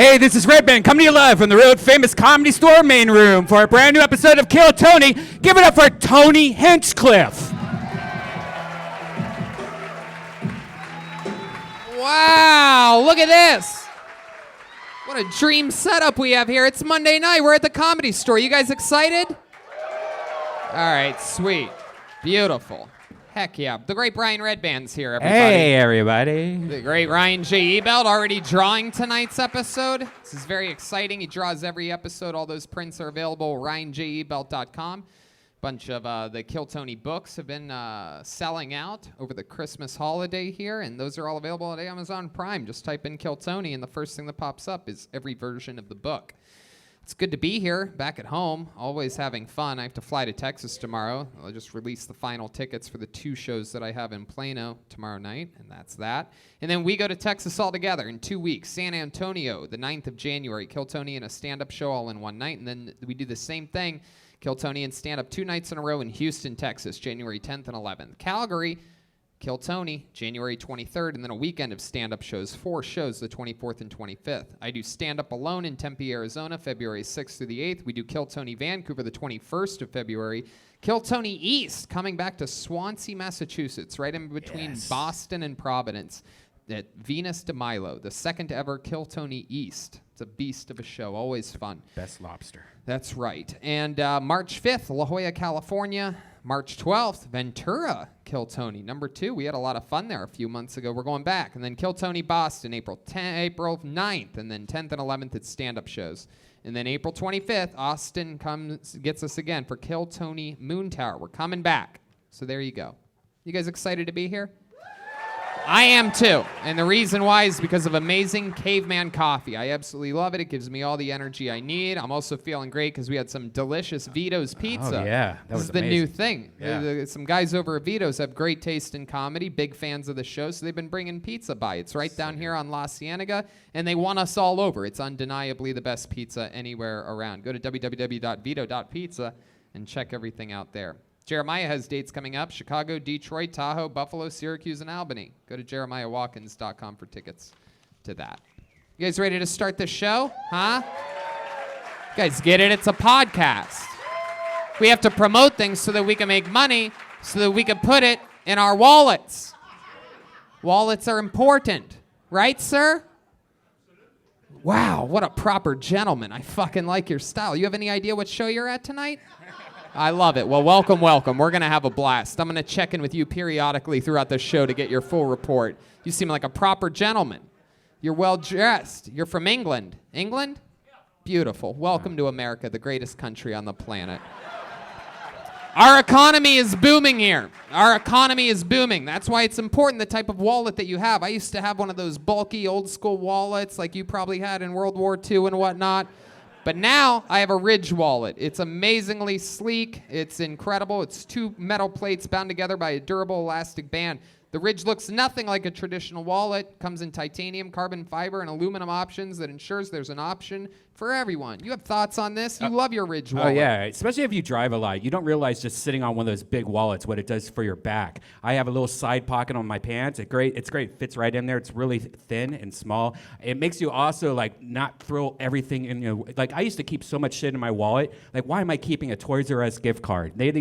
Hey, this is Red Band coming to you live from the Road Famous Comedy Store main room for a brand new episode of Kill Tony. Give it up for Tony Hinchcliffe. Wow, look at this. What a dream setup we have here. It's Monday night. We're at the Comedy Store. You guys excited? All right, sweet. Beautiful. Heck yeah. The great Brian Redband's here, everybody. Hey, everybody. The great Ryan J. Ebelt already drawing tonight's episode. This is very exciting. He draws every episode. All those prints are available at ryanjebelt.com. Bunch of the Kill Tony books have been selling out over the Christmas holiday here, and those are all available at Amazon Prime. Just type in Kill Tony, and the first thing that pops up is every version of the book. It's good to be here, back at home, always having fun. I have to fly to Texas tomorrow. I'll just release the final tickets for the 2 shows that I have in Plano tomorrow night, and that's that. And then we go to Texas all together in 2 weeks. San Antonio, the 9th of January, Kill Tony and a stand-up show all in one night, and then we do the same thing, Kill Tony and stand-up 2 nights in a row in Houston, Texas, January 10th and 11th. Calgary, Kill Tony, January 23rd, and then a weekend of stand-up shows, 4 shows, the 24th and 25th. I do stand-up alone in Tempe, Arizona, February 6th through the 8th. We do Kill Tony Vancouver, the 21st of February. Kill Tony East, coming back to Swansea, Massachusetts, right in between Boston and Providence, at Venus de Milo, the 2nd ever Kill Tony East. It's a beast of a show, always fun. Best lobster. That's right. And March 5th, La Jolla, California. March 12th, Ventura, Kill Tony. Number 2, we had a lot of fun there a few months ago. We're going back. And then Kill Tony Boston, April 9th. And then 10th and 11th, it's stand-up shows. And then April 25th, Austin gets us again for Kill Tony Moon Tower. We're coming back. So there you go. You guys excited to be here? I am too, and the reason why is because of amazing Caveman coffee. I absolutely love it. It gives me all the energy I need. I'm also feeling great because we had some delicious Vito's pizza. Oh, yeah. This is the new thing. Yeah. Some guys over at Vito's have great taste in comedy, big fans of the show, so they've been bringing pizza by. It's right down here on La Cienega, and they want us all over. It's undeniably the best pizza anywhere around. Go to www.vito.pizza and check everything out there. Jeremiah has dates coming up: Chicago, Detroit, Tahoe, Buffalo, Syracuse, and Albany. Go to jeremiahwatkins.com for tickets to that. You guys ready to start the show? Huh? You guys get it? It's a podcast. We have to promote things so that we can make money, so that we can put it in our wallets. Wallets are important. Right, sir? Wow, what a proper gentleman. I fucking like your style. You have any idea what show you're at tonight? I love it. Well, welcome, welcome. We're going to have a blast. I'm going to check in with you periodically throughout the show to get your full report. You seem like a proper gentleman. You're well-dressed. You're from England. England? Beautiful. Welcome to America, the greatest country on the planet. Our economy is booming here. Our economy is booming. That's why it's important the type of wallet that you have. I used to have one of those bulky old-school wallets like you probably had in World War II and whatnot. But now I have a Ridge wallet. It's amazingly sleek. It's incredible. It's 2 metal plates bound together by a durable elastic band. The Ridge looks nothing like a traditional wallet. Comes in titanium, carbon fiber, and aluminum options that ensures there's an option for everyone. You have thoughts on this? You love your Ridge wallet. Oh, yeah, especially if you drive a lot. You don't realize just sitting on one of those big wallets what it does for your back. I have a little side pocket on my pants. It's great. It fits right in there. It's really thin and small. It makes you also, like, not throw everything in your... Like, I used to keep so much shit in my wallet. Like, why am I keeping a Toys R Us gift card? They're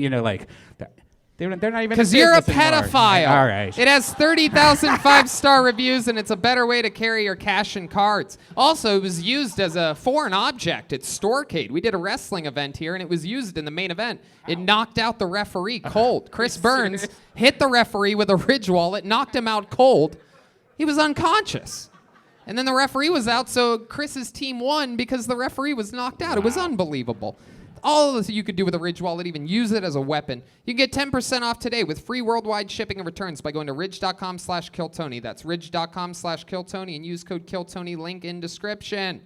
not even... Because you're a pedophile. All right. It has 30,000 5-star reviews, and it's a better way to carry your cash and cards. Also, it was used as a foreign object at Storecade. We did a wrestling event here, and it was used in the main event. It knocked out the referee cold. Chris Burns hit the referee with a Ridge wallet, knocked him out cold. He was unconscious. And then the referee was out, so Chris's team won because the referee was knocked out. It was unbelievable. All of this you could do with a Ridge wallet, even use it as a weapon. You can get 10% off today with free worldwide shipping and returns by going to ridge.com/KillTony. That's ridge.com/KillTony and use code KillTony, link in description.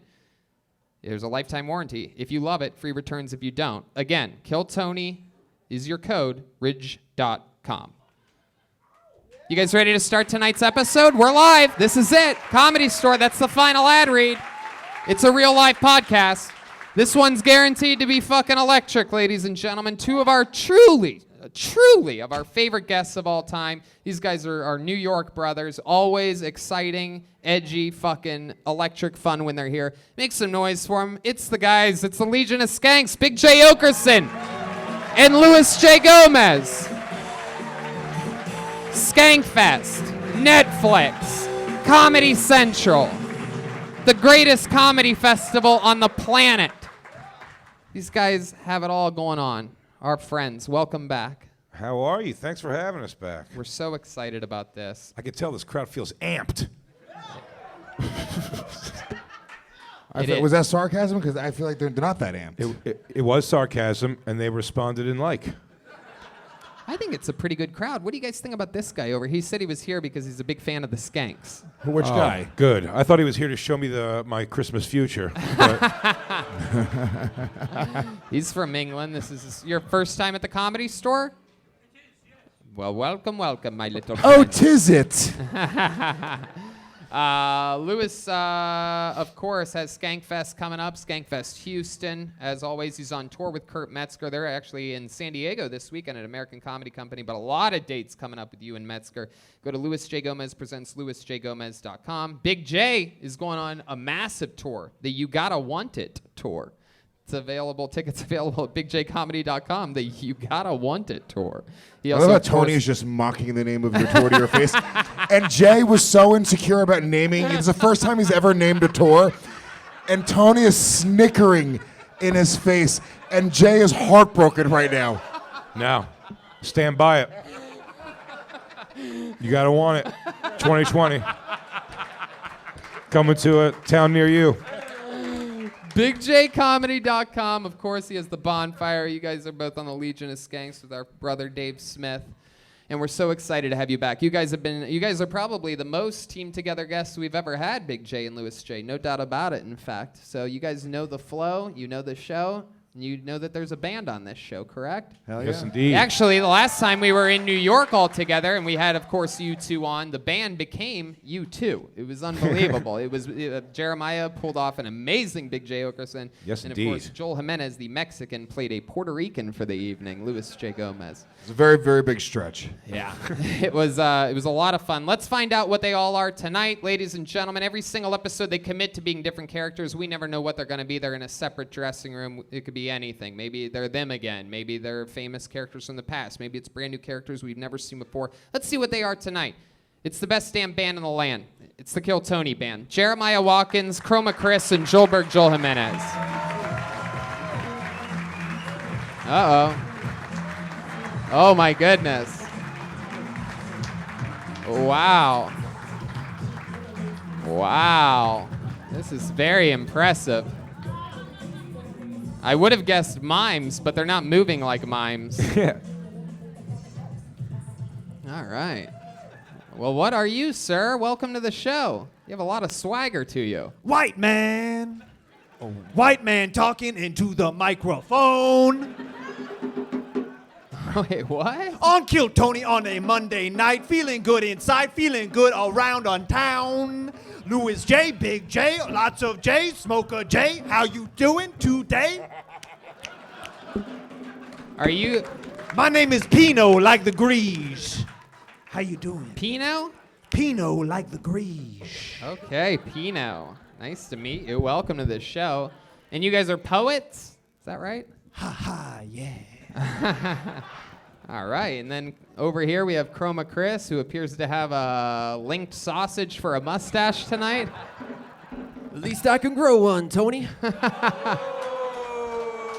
There's a lifetime warranty. If you love it, free returns if you don't. Again, KillTony is your code, ridge.com. You guys ready to start tonight's episode? We're live. This is it. Comedy Store. That's the final ad read. It's a real life podcast. This one's guaranteed to be fucking electric, ladies and gentlemen. 2 of our truly truly of our favorite guests of all time. These guys are our New York brothers, always exciting, edgy, fucking electric fun when they're here. Make some noise for them. It's the guys. It's the Legion of Skanks, Big J Oakerson and Louis J. Gomez. Skankfest, Netflix, Comedy Central, the greatest comedy festival on the planet. These guys have it all going on. Our friends, welcome back. How are you? Thanks for having us back. We're so excited about this. I can tell this crowd feels amped. Was that sarcasm? Because I feel like they're not that amped. It was sarcasm, and they responded in like. I think it's a pretty good crowd. What do you guys think about this guy over here? He said he was here because he's a big fan of the Skanks. Which guy? Good. I thought he was here to show me my Christmas future. But He's from England. This is your first time at the Comedy Store? Well, welcome, my little friend. Oh, 'tis it. Louis, of course, has Skankfest coming up, Skankfest Houston. As always, he's on tour with Kurt Metzger. They're actually in San Diego this weekend at American Comedy Company, but a lot of dates coming up with you and Metzger. Go to Louis J. Gomez presents LouisJGomez.com. Big J is going on a massive tour, the You Gotta Want It tour. It's available. Tickets available at bigjcomedy.com. The You Gotta Want It tour. He I love how Tony is just mocking the name of your tour to your face. And Jay was so insecure about naming. It's the first time he's ever named a tour. And Tony is snickering in his face. And Jay is heartbroken right now. now, stand by it. You gotta want it. 2020. Coming to a town near you. BigJComedy.com. Of course, he has the bonfire. You guys are both on the Legion of Skanks with our brother Dave Smith, and we're so excited to have you back. You guys are probably the most teamed together guests we've ever had, Big J and Louis J. No doubt about it. In fact, so you guys know the flow, you know the show, and you know that there's a band on this show, correct? Hell yeah. Yes, indeed. Actually, the last time we were in New York all together, and we had, of course, U2 on, the band became U2. It was unbelievable. Jeremiah pulled off an amazing Big J Oakerson. Yes, and indeed. of course, Joel Jimenez, the Mexican, played a Puerto Rican for the evening, Louis J. Gomez. It's a very, very big stretch. Yeah. It was a lot of fun. Let's find out what they all are tonight, ladies and gentlemen. Every single episode, they commit to being different characters. We never know what they're going to be. They're in a separate dressing room. It could be anything. Maybe they're them again. Maybe they're famous characters from the past. Maybe it's brand new characters we've never seen before. Let's see what they are tonight. It's the best damn band in the land. It's the Kill Tony Band. Jeremiah Watkins, Chroma Chris, and Joel Jimenez. Uh-oh. Oh, my goodness. Wow. Wow. This is very impressive. I would have guessed mimes, but they're not moving like mimes. Yeah. All right. Well, what are you, sir? Welcome to the show. You have a lot of swagger to you. White man. White man talking into the microphone. Wait, what? On Kill Tony on a Monday night. Feeling good inside, feeling good around on town. Louis J, Big J, lots of J, Smoker J. How you doing today? Are you My name is Pino, like the Grige. How you doing? Pino? Pino, like the Grige. Okay, Pino. Nice to meet you. Welcome to the show. And you guys are poets? Is that right? Ha ha, yeah. All right, and then over here we have Chroma Chris, who appears to have a linked sausage for a mustache tonight. At least I can grow one, Tony.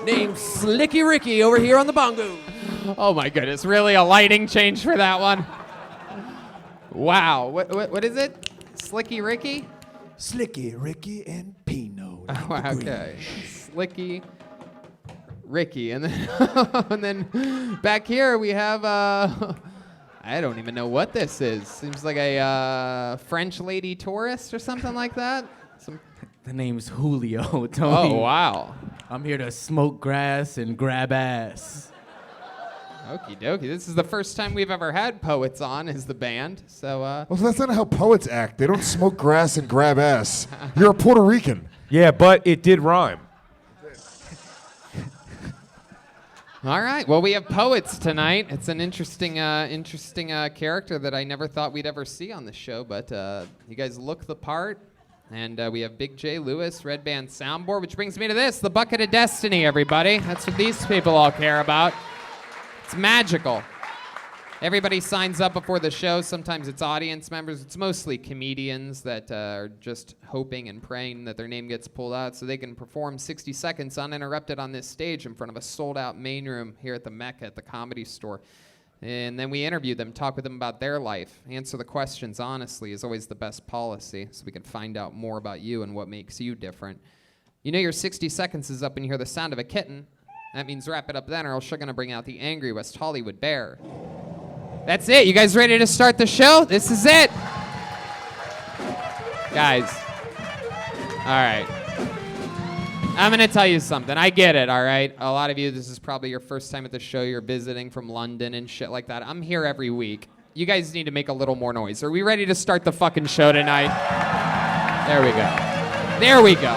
Name's Slicky Ricky over here on the bongo. Oh my goodness, really a lighting change for that one? Wow, what is it? Slicky Ricky? Slicky Ricky and Pino. Like Oh, the okay. Grige. Slicky Ricky, and then and then back here we have I don't even know what this is. Seems like a French lady tourist or something like that. The name's Julio, Tony. Oh wow. I'm here to smoke grass and grab ass. Okie dokie. This is the first time we've ever had poets on as the band. So Well, that's not how poets act. They don't smoke grass and grab ass. You're a Puerto Rican. Yeah, but it did rhyme. All right. Well, we have poets tonight. It's an interesting character that I never thought we'd ever see on the show, but you guys look the part. And we have Big J Lewis, Red Band Soundboard, which brings me to this, the Bucket of Destiny, everybody. That's what these people all care about. It's magical. Everybody signs up before the show. Sometimes it's audience members. It's mostly comedians that are just hoping and praying that their name gets pulled out so they can perform 60 seconds uninterrupted on this stage in front of a sold-out main room here at the Mecca at the Comedy Store. And then we interview them, talk with them about their life, answer the questions honestly is always the best policy so we can find out more about you and what makes you different. You know your 60 seconds is up and you hear the sound of a kitten. That means wrap it up then or else you're going to bring out the angry West Hollywood bear. That's it. You guys ready to start the show? This is it. Guys. All right. I'm going to tell you something. I get it, all right? A lot of you, this is probably your first time at the show. You're visiting from London and shit like that. I'm here every week. You guys need to make a little more noise. Are we ready to start the fucking show tonight? There we go. There we go.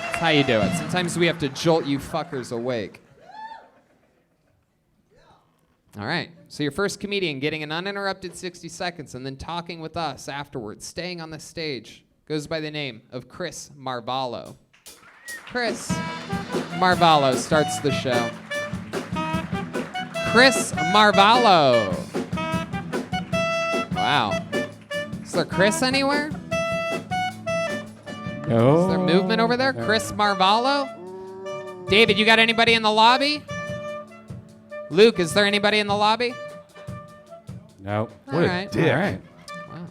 That's how you do it. Sometimes we have to jolt you fuckers awake. All right, so your first comedian getting an uninterrupted 60 seconds and then talking with us afterwards, staying on the stage, goes by the name of Chris Marvallo. Chris Marvallo starts the show. Chris Marvallo. Wow. Is there Chris anywhere? No. Is there movement over there? Chris Marvallo? David, you got anybody in the lobby? Luke, is there anybody in the lobby? No. All right. dick. All right. Wow.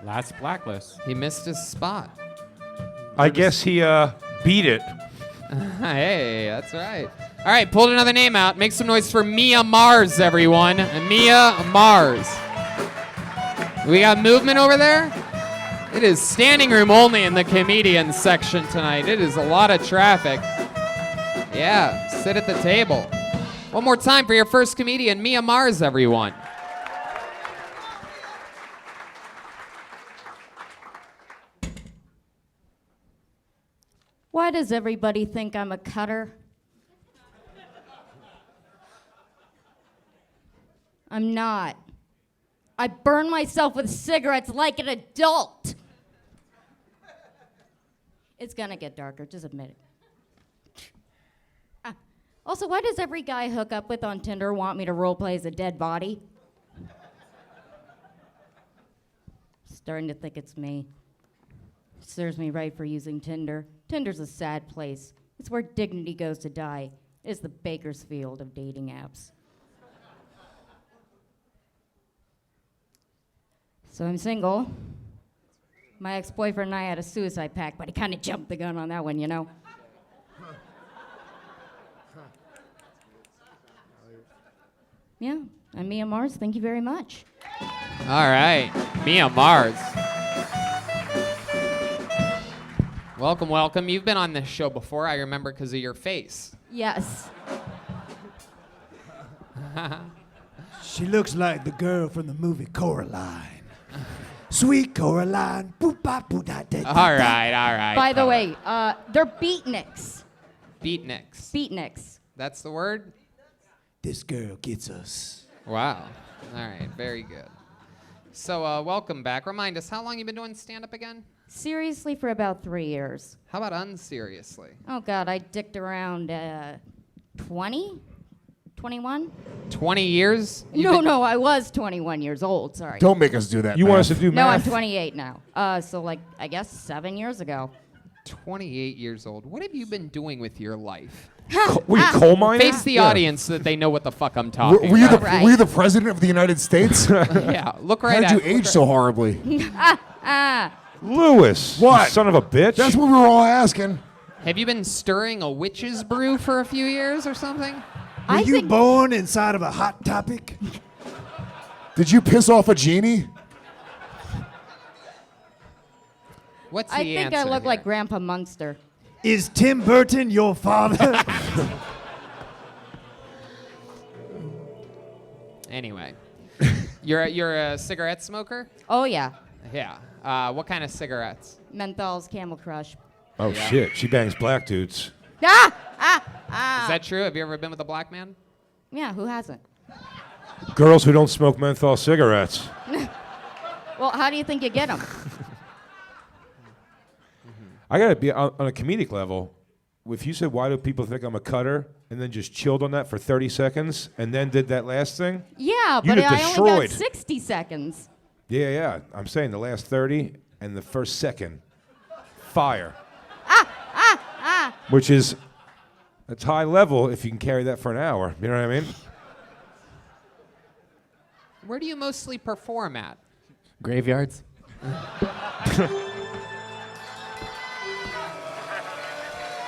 Last blacklist. He missed his spot. I guess he beat it. Hey, that's right. All right, pulled another name out. Make some noise for Mia Mars, everyone. Mia Mars. We got movement over there? It is standing room only in the comedian section tonight. It is a lot of traffic. Yeah, sit at the table. One more time for your first comedian, Mia Mars, everyone. Why does everybody think I'm a cutter? I'm not. I burn myself with cigarettes like an adult. It's gonna get darker, just admit it. Also, why does every guy I hook up with on Tinder want me to roleplay as a dead body? Starting to think it's me. Serves me right for using Tinder. Tinder's a sad place. It's where dignity goes to die. It's the Bakersfield of dating apps. So I'm single. My ex-boyfriend and I had a suicide pact, but he kind of jumped the gun on that one, you know? Yeah, I'm Mia Mars. Thank you very much. All right, Mia Mars. Welcome, welcome. You've been on this show before, I remember, because of your face. Yes. She looks like the girl from the movie Coraline. Sweet Coraline. Boop, bop, boop, da, da, da, All right. By the way, they're beatniks. Beatniks. Beatniks. That's the word? This girl gets us. Wow. All right, very good. So welcome back. Remind us, how long you been doing stand-up again? Seriously, for about 3 years. How about unseriously? Oh, God, I dicked around 20? 21? 20 years? No, I was 21 years old, sorry. Don't make us do that. You want us math. to do No, I'm math? 28 now. So, like, I guess 7 years ago. 28 years old. What have you been doing with your life? Were you coal miner? Face the Yeah. audience so that they know what the fuck I'm talking Were you the about. Right. were you the president of the United States? Yeah, look How right did at you age so horribly? Lewis. What? You son of a bitch. That's what we were all asking. Have you been stirring a witch's brew for a few years or something? Were you born inside of a Hot Topic? Did you piss off a genie? What's the I think answer I look here? like Grandpa Munster. Is Tim Burton your father? Anyway, you're a cigarette smoker? Oh, yeah. Yeah. What kind of cigarettes? Menthols, Camel Crush. Oh shit. She bangs black dudes. Ah! Is that true? Have you ever been with a black man? Yeah, who hasn't? Girls who don't smoke menthol cigarettes. Well, how do you think you get them? I gotta be on a comedic level. If you said, "Why do people think I'm a cutter?" and then just chilled on that for 30 seconds and then did that last thing, Yeah, You'd but have I only destroyed. got 60 seconds. yeah. I'm saying the last 30 and the first second, fire. Which is, it's high level if you can carry that for an hour. You know what I mean? Where do you mostly perform at? Graveyards.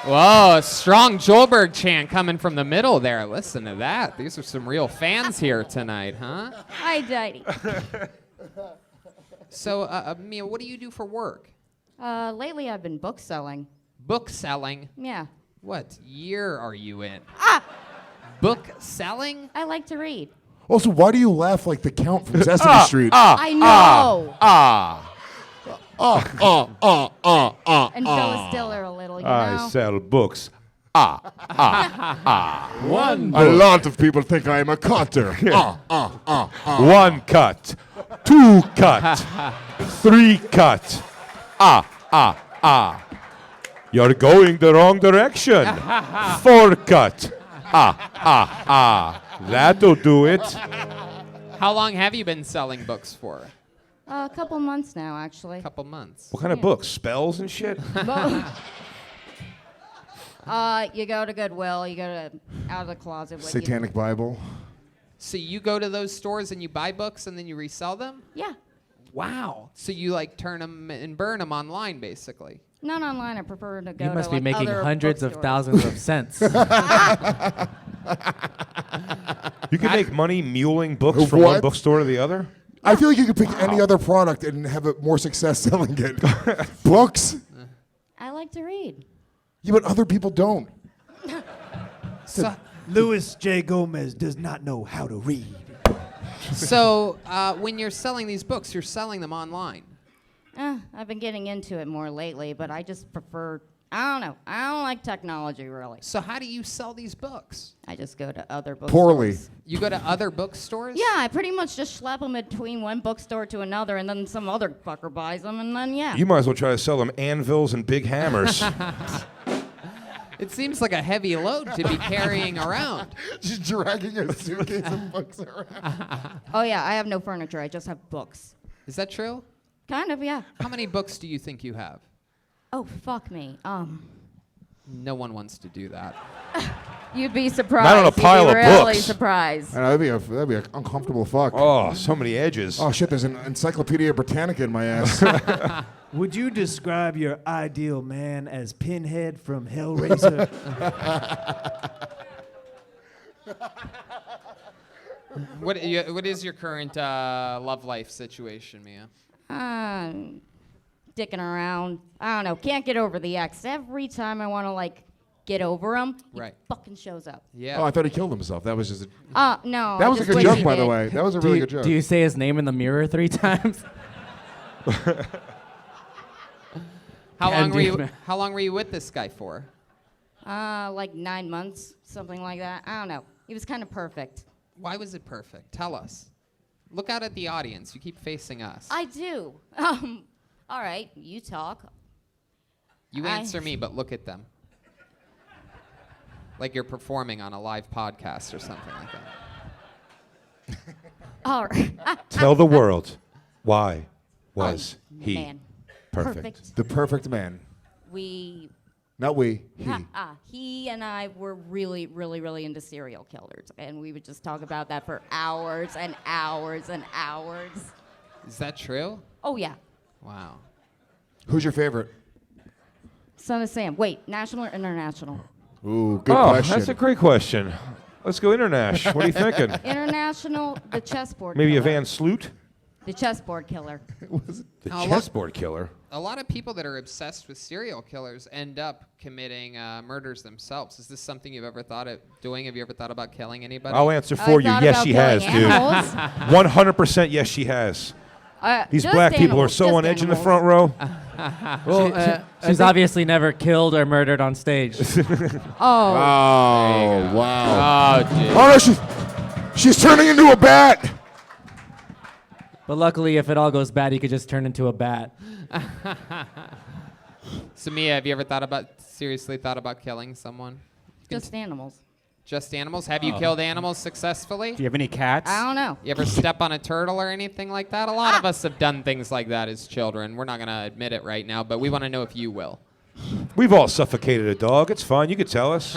Whoa, a strong Joelberg chant coming from the middle there. Listen to that. These are some real fans here tonight, huh? Hi, Daddy. So, Mia, what do you do for work? Lately, I've been book selling. Book selling. Yeah. What year are you in? Book selling? I like to read. Also, why do you laugh like the Count from Sesame Street? I know. Ah. And Phyllis Diller a little, you I know? sell books. One. A lot of people think I am a cutter. One cut, two cut, three cut. You're going the wrong direction. Four cut. That'll do it. How long have you been selling books for? A couple months now, actually. A couple months. What kind of books? Spells and shit? You go to Goodwill, you go to Out of the Closet. what you- Satanic Bible. So you go to those stores and you buy books and then you resell them? Yeah. Wow. So you like turn them and burn them online, basically. Not online. I prefer to go You must to be like, making other hundreds of bookstores. thousands of cents. You can make money muling books from What? one bookstore to the other? I feel like you could pick any other product and have more success selling it. Books? I like to read. Yeah, but other people don't. So, Louis J. Gomez does not know how to read. so when you're selling these books, you're selling them online. I've been getting into it more lately, but I just prefer, I don't know. I don't like technology, really. So how do you sell these books? I just go to other bookstores. Poorly. You go to other bookstores? Yeah, I pretty much just schlep them between one bookstore to another, and then some other fucker buys them, and then, yeah. You might as well try to sell them anvils and big hammers. It seems like a heavy load to be carrying around. Just dragging a suitcase of books around. Oh, yeah, I have no furniture. I just have books. Is that true? Kind of, yeah. How many books do you think you have? Oh, fuck me. No one wants to do that. You'd be surprised. Not on a pile You'd be of really books. surprised. I know, that'd be an uncomfortable fuck. Oh, so many edges. Oh shit, there's an Encyclopedia Britannica in my ass. Would you describe your ideal man as Pinhead from Hellraiser? What is your current love life situation, Mia? Dicking around. I don't know. Can't get over the ex. Every time I want to, like, get over him, he Right. fucking shows up. Yeah. Oh, I thought he killed himself. That was just No. that I was a just good wish joke, he by the did. way. That was a do, really you, good joke. do you say his name in the mirror 3 times? How Can long were do, you? man. How long were you with this guy for? Like 9 months, something like that. I don't know. He was kind of perfect. Why was it perfect? Tell us. Look out at the audience. You keep facing us. I do. All right, you talk. You answer me, but look at them. Like you're performing on a live podcast or something like that. All right. Tell the world why was he Man. perfect? The perfect man. We Not we. He. He and I were really, really, really into serial killers, and we would just talk about that for hours and hours and hours. Is that true? Oh yeah, Wow. Who's your favorite? Son of Sam. Wait, national or international? Ooh, good Oh, question. that's a great question. Let's go international. What are you thinking? International, the chessboard. Maybe a killer. Van Sloot? The chessboard killer. The Oh, chessboard killer. A lot of people that are obsessed with serial killers end up committing murders themselves. Is this something you've ever thought of doing? Have you ever thought about killing anybody? I'll answer for you. Thought Yes, about she killing has, dude. animals. 100% yes, she has. These Just black people are animals, so just on edge in the animals. front row. Well, she's obviously never killed or murdered on stage. Oh, Oh, wow. Oh, dude. Oh, no, she's turning into a bat. But luckily, if it all goes bad, he could just turn into a bat. So Mia, have you ever seriously thought about killing someone? just animals. Just animals? Have you killed animals successfully? Do you have any cats? I don't know. You ever step on a turtle or anything like that? A lot of us have done things like that as children. We're not going to admit it right now, but we want to know if you will. We've all suffocated a dog. It's fine. You could tell us.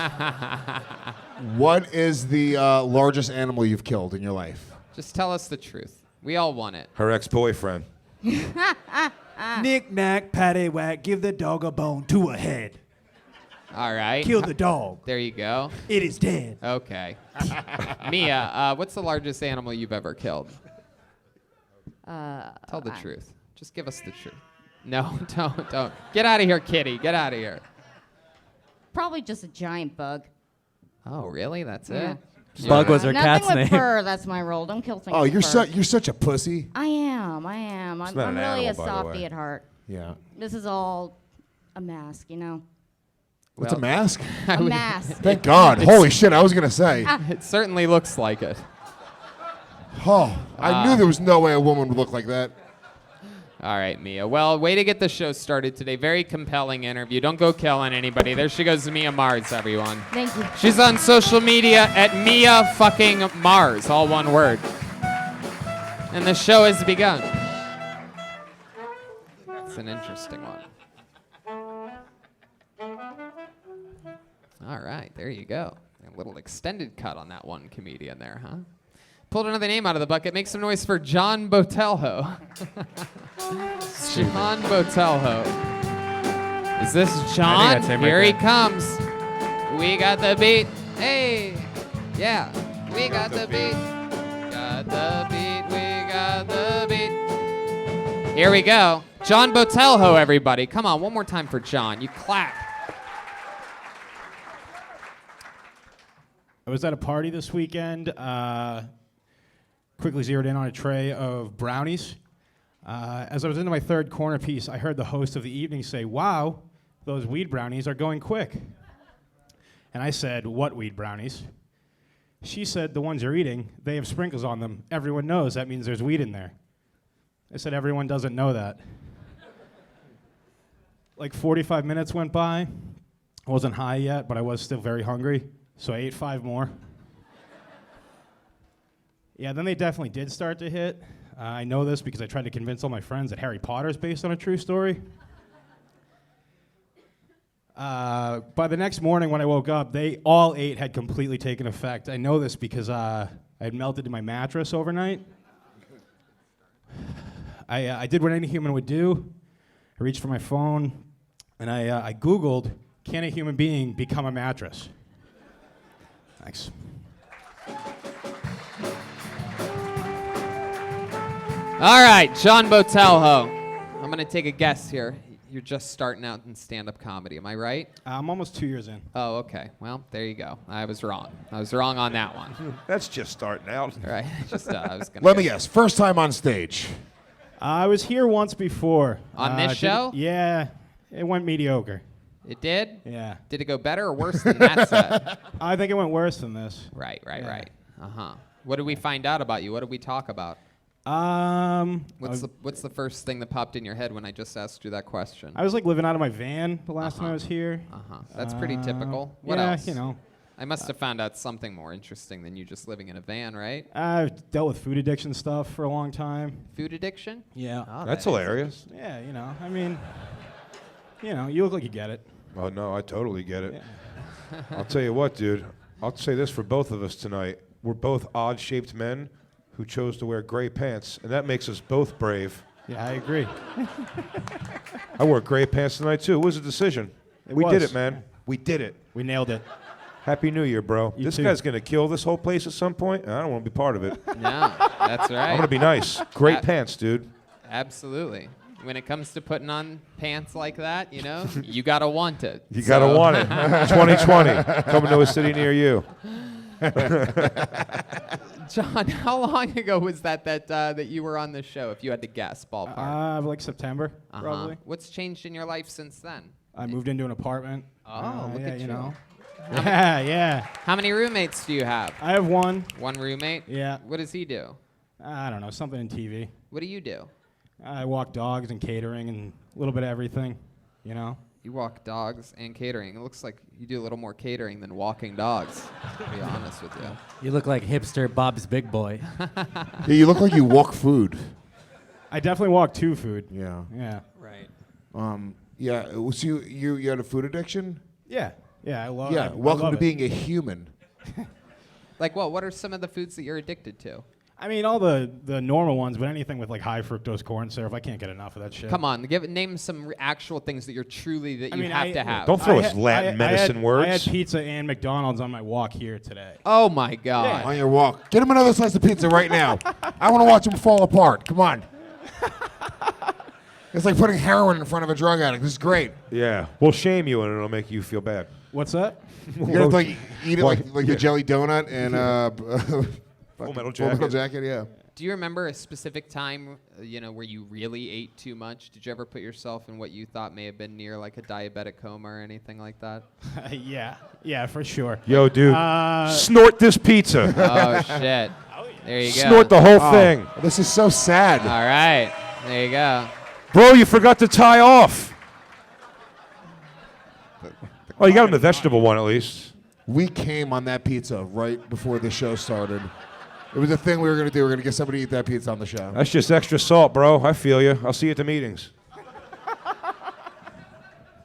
What is the largest animal you've killed in your life? Just tell us the truth. We all want it. Her ex-boyfriend. Knick knack, patty whack, give the dog a bone to a head. All right. Kill the dog. There you go. It is dead. Okay. Mia, what's the largest animal you've ever killed? Tell the truth. Just give us the truth. No, don't. Get out of here, kitty. Get out of here. Probably just a giant bug. Oh, really? That's Yeah. it? Bug was her Nothing cat's with name. fur. That's my role. Don't kill things. Oh, with you're fur. you're such a pussy. I am. not I'm an really a animal, by the softie way. at heart. Yeah. This is all a mask, you know. What's a mask? A mask. Thank God. Holy shit, I was going to say. It certainly looks like it. Oh, I knew there was no way a woman would look like that. All right, Mia. Well, way to get the show started today. Very compelling interview. Don't go killing anybody. There she goes, Mia Mars, everyone. Thank you. She's on social media at Mia fucking Mars, all one word. And the show has begun. It's an interesting one. All right, there you go. A little extended cut on that one comedian there, huh? Pulled another name out of the bucket. Make some noise for John Botelho. John Botelho. Is this John? that's him right Here he there. comes. We got the beat. Hey, yeah. We got the beat. Got the beat. We got the beat. Here we go. John Botelho, everybody. Come on, one more time for John. You clap. I was at a party this weekend. Quickly zeroed in on a tray of brownies. As I was into my third corner piece, I heard the host of the evening say, "Wow, those weed brownies are going quick." And I said, "What weed brownies?" She said, "The ones you're eating, they have sprinkles on them. Everyone knows that means there's weed in there." I said, "Everyone doesn't know that." Like 45 minutes went by. I wasn't high yet, but I was still very hungry. So I ate 5 more. Yeah, then they definitely did start to hit. I know this because I tried to convince all my friends that Harry Potter is based on a true story. By the next morning when I woke up, they all 8 had completely taken effect. I know this because I had melted in my mattress overnight. I did what any human would do. I reached for my phone, and I Googled, "Can a human being become a mattress?" Thanks. All right, John Botelho. I'm going to take a guess here. You're just starting out in stand-up comedy, am I right? I'm almost 2 years in. Oh, okay. Well, there you go. I was wrong. I was wrong on that one. That's just starting out. All right. Just I was gonna Let me guess. First time on stage. I was here once before. On this show? Yeah, it went mediocre. It did? Yeah. Did it go better or worse than that set? I think it went worse than this. Right. Yeah. Uh-huh. What did we find out about you? What did we talk about? What's the first thing that popped in your head when I just asked you that question? I was like living out of my van the last time I was here. That's pretty typical. What yeah, else? you know. I must have found out something more interesting than you just living in a van, right? I've dealt with food addiction stuff for a long time. Food addiction? Yeah. Oh, That's that is- hilarious. Yeah, you know, I mean, you know, you look like you get it. Oh, no, I totally get it. I'll tell you what, dude. I'll say this for both of us tonight. We're both odd-shaped men who chose to wear gray pants, and that makes us both brave. Yeah, I agree. I wore gray pants tonight, too. It was a decision. We did was. it, man. We did it. We nailed it. Happy New Year, bro. You This too. guy's going to kill this whole place at some point, and I don't want to be part of it. No, that's right. I'm going to be nice. Great pants, dude. Absolutely. When it comes to putting on pants like that, you know, you gotta want it. You got to want it. 2020, coming to a city near you. John, how long ago was that you were on the show? If you had to guess, ballpark. Like September, probably. What's changed in your life since then? I moved into an apartment. Oh, look yeah, at you. know. Yeah. How many roommates do you have? I have one. One roommate? Yeah. What does he do? I don't know, something in TV. What do you do? I walk dogs and catering and a little bit of everything, you know? You walk dogs and catering. It looks like you do a little more catering than walking dogs, to be honest with you. You look like hipster Bob's Big Boy. Yeah, you look like you walk food. I definitely walk to food. Yeah. Yeah. Right. Yeah. So you had a food addiction? Yeah. Yeah, I love Yeah. I Welcome love to it. being a human. Like what are some of the foods that you're addicted to? I mean, all the normal ones, but anything with like high fructose corn syrup, I can't get enough of that shit. Come on, name some actual things that you're truly that I you mean, have to have. Don't throw I us ha- Latin medicine words. I had pizza and McDonald's on my walk here today. Oh my God. On your walk. Get him another slice of pizza right now. I want to watch him fall apart. Come on. It's like putting heroin in front of a drug addict. This is great. Yeah, we'll shame you and it'll make you feel bad. What's that? You're gonna have to, like, eat it like the jelly donut and Full Metal Full Metal Jacket. Jacket. Yeah. Do you remember a specific time, where you really ate too much? Did you ever put yourself in what you thought may have been near like a diabetic coma or anything like that? Yeah, for sure. Yo, dude, snort this pizza. Oh shit! There you go. Snort the whole thing. This is so sad. All right, there you go. Bro, you forgot to tie off. Oh, you got him the vegetable one at least. We came on that pizza right before the show started. It was a thing we were going to do. We were going to get somebody to eat that pizza on the show. That's just extra salt, bro. I feel you. I'll see you at the meetings.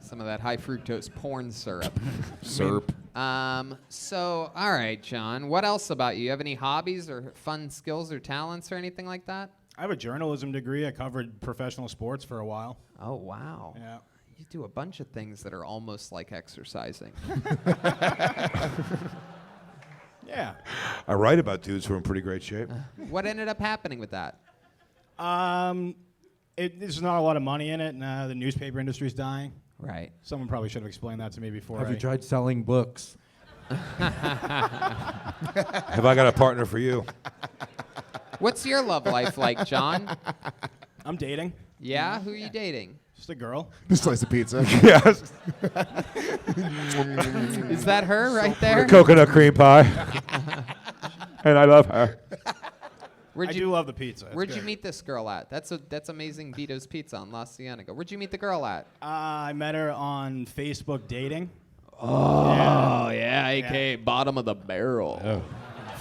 Some of that high fructose corn syrup. Syrup. So, all right, John. What else about you? You have any hobbies or fun skills or talents or anything like that? I have a journalism degree. I covered professional sports for a while. Oh wow. Yeah. You do a bunch of things that are almost like exercising. Yeah. I write about dudes who are in pretty great shape. What ended up happening with that? There's not a lot of money in it, and the newspaper industry's dying. Right. Someone probably should have explained that to me before. Have you tried selling books? Have I got a partner for you? What's your love life like, John? I'm dating. Yeah? Who are you dating? Just a girl. This slice of pizza. Yes. Is that her right there? Coconut cream pie. And I love her. Where'd I you do love the pizza. It's Where'd you good. meet this girl at? That's amazing. Vito's Pizza on La Cienega. Where'd you meet the girl at? I met her on Facebook dating. Oh yeah, aka bottom of the barrel.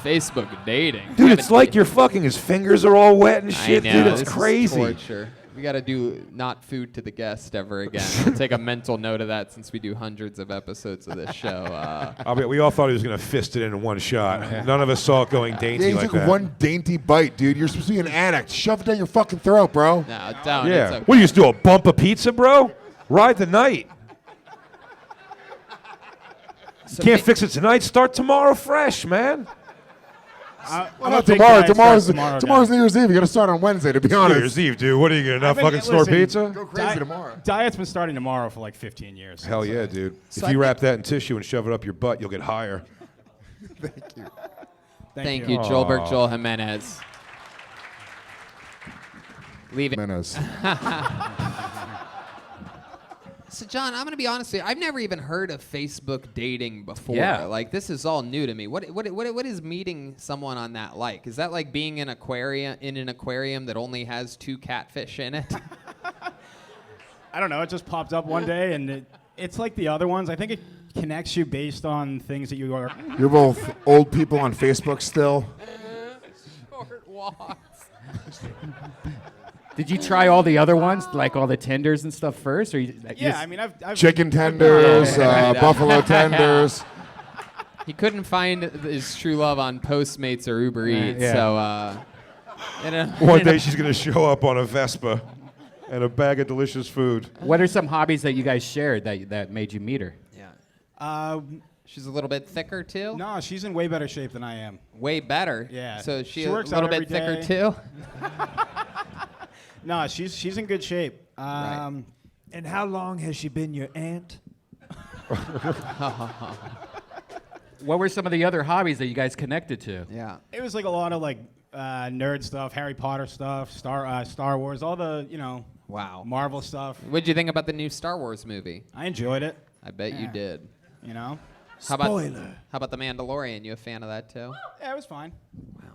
Facebook dating. Dude, it's like your fucking, his fingers are all wet and shit, I know, dude. this It's is crazy. torture. We got to do not food to the guest ever again. I'll take a mental note of that since we do hundreds of episodes of this show. We all thought he was going to fist it in one shot. None of us saw it going dainty Yeah, you like took that. one dainty bite, dude. You're supposed to be an addict. Shove it down your fucking throat, bro. No, don't. Yeah. It's okay. What do you just do, a bump of pizza, bro? Ride the night. So Can't fix it tonight. Start tomorrow fresh, man. I'm Not a big tomorrow. guy, it Tomorrow's starts New Year's Eve. You got to start on Wednesday, to be New honest. Year's Eve, dude. What are you going to not I've been- fucking snort listen, pizza? Go crazy tomorrow. Diet's been starting tomorrow for like 15 years. Hell yeah, dude. So If I you wrap think- that in tissue and shove it up your butt, you'll get higher. Thank you, Joelberg Joel Jimenez. Leave it. Menace. So, John, I'm going to be honest with you. I've never even heard of Facebook dating before. Yeah. Like, this is all new to me. What is meeting someone on that like? Is that like being in an aquarium that only has 2 catfish in it? I don't know. It just popped up one day, and it's like the other ones. I think it connects you based on things that you are. You're both old people on Facebook still. Short walks. Did you try all the other ones, like all the tenders and stuff first, or you? Yeah, I mean, I've Chicken tenders, buffalo tenders. He couldn't find his true love on Postmates or Uber Eats, yeah. so One day she's going to show up on a Vespa and a bag of delicious food. What are some hobbies that you guys shared that made you meet her? yeah. She's a little bit thicker too. No, she's in way better shape than I am. Way better. Yeah. So she She a works little out bit every thicker day. too. No, she's in good shape. Right. And how long has she been your aunt? What were some of the other hobbies that you guys connected to? Yeah. It was like a lot of like nerd stuff, Harry Potter stuff, Star Wars, all the Wow. Marvel stuff. What'd you think about the new Star Wars movie? I enjoyed it. I bet you Yeah. did. You know. How about The Mandalorian? You a fan of that too? Yeah, it was fine.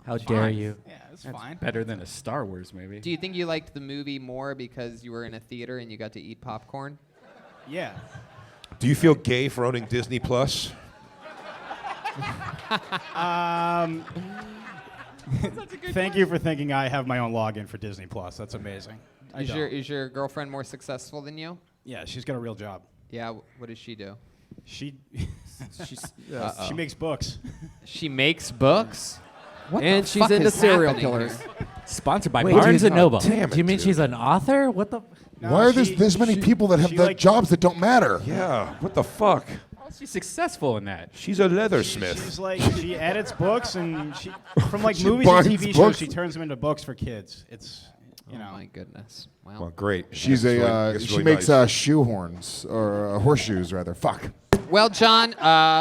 How dare you? Yeah, it was fine. Better than a Star Wars movie. Do you think you liked the movie more because you were in a theater and you got to eat popcorn? Yeah. Do you feel gay for owning Disney Plus? Thank you for thinking I have my own login for Disney Plus. That's amazing. Is your girlfriend more successful than you? Yeah, she's got a real job. Yeah. What does she do? She She's she makes books. She makes books. What And the she's fuck into is serial happening killers. here? Sponsored by Wait, Barnes do and Noble. Damn Do you it, mean dude. she's an author? What the? No, Why are there she- this many she- people that have she the like- jobs that don't matter? Yeah. What the fuck? How is she successful in that? She's a leathersmith. She's like she edits books and she from like She movies and binds TV shows. books. She turns them into books for kids. It's Oh my goodness. Wow. Well, great. She's That's really- a that's she really makes nice. shoehorns or horseshoes rather. Fuck. Well, John,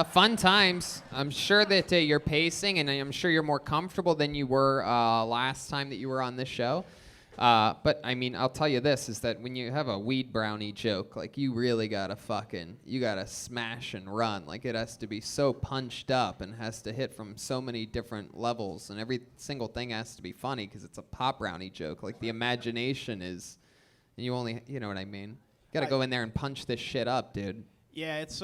fun times. I'm sure that you're pacing, and I'm sure you're more comfortable than you were last time that you were on this show. But I mean, I'll tell you this: is that when you have a weed brownie joke, like you really gotta smash and run. Like it has to be so punched up and has to hit from so many different levels, and every single thing has to be funny because it's a pop brownie joke. Like the imagination is, and you know what I mean. You gotta go in there and punch this shit up, dude. yeah, it's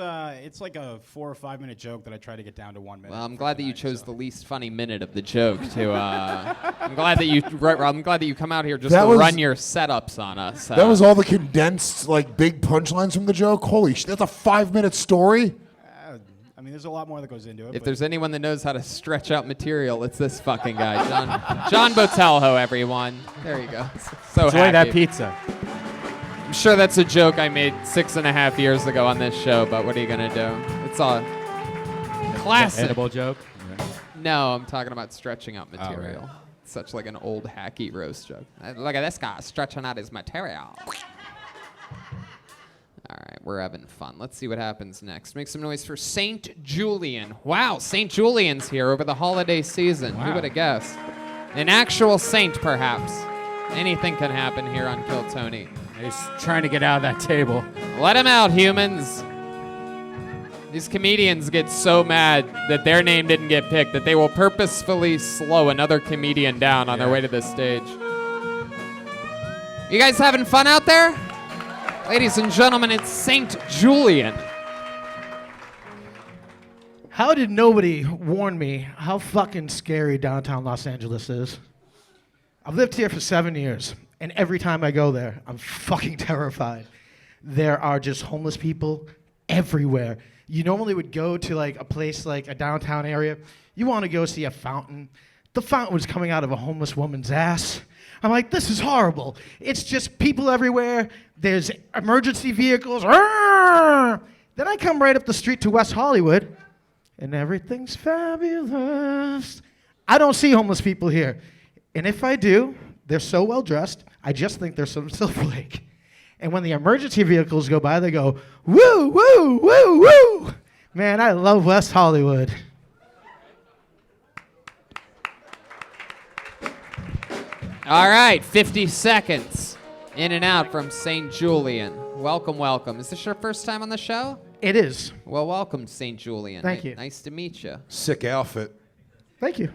like a 4 or 5 minute joke that I try to get down to 1 minute. Well, I'm for glad that you tonight, chose so. the least funny minute of the joke to. I'm glad that you come out here just That to was- run your setups on us. That was all the condensed like big punchlines from the joke. Holy shit, that's a 5-minute story. I mean, there's a lot more that goes into it. If but there's anyone that knows how to stretch out material, it's this fucking guy, John Botelho, everyone. There you go. So Enjoy happy. that pizza. I'm sure that's a joke I made 6.5 years ago on this show, but what are you gonna do? It's all classic. Edible joke. No, I'm talking about stretching out material. right. Such like an old hacky roast joke. Look at this guy stretching out his material. All right, we're having fun. Let's see what happens next. Make some noise for St. Julian. Wow, St. Julian's here over the holiday season. Who Wow. would have guessed? An actual saint, perhaps. Anything can happen here on Kill Tony. He's trying to get out of that table. Let him out, humans. These comedians get so mad that their name didn't get picked that they will purposefully slow another comedian down on their way to the stage. You guys having fun out there? Ladies and gentlemen, it's St. Julian. How did nobody warn me how fucking scary downtown Los Angeles is? I've lived here for 7 years, and every time I go there, I'm fucking terrified. There are just homeless people everywhere. You normally would go to like a place like a downtown area. You want to go see a fountain. The fountain was coming out of a homeless woman's ass. I'm like, this is horrible. It's just people everywhere. There's emergency vehicles. Arrgh! Then I come right up the street to West Hollywood, and everything's fabulous. I don't see homeless people here. And if I do, they're so well dressed, I just think they're some Silver Lake. And when the emergency vehicles go by, they go, woo, woo, woo, woo. Man, I love West Hollywood. All right, 50 seconds. In and out from St. Julian. Welcome, welcome. Is this your first time on the show? It is. Well, welcome, St. Julian. Thank you. Nice to meet you. Sick outfit. Thank you.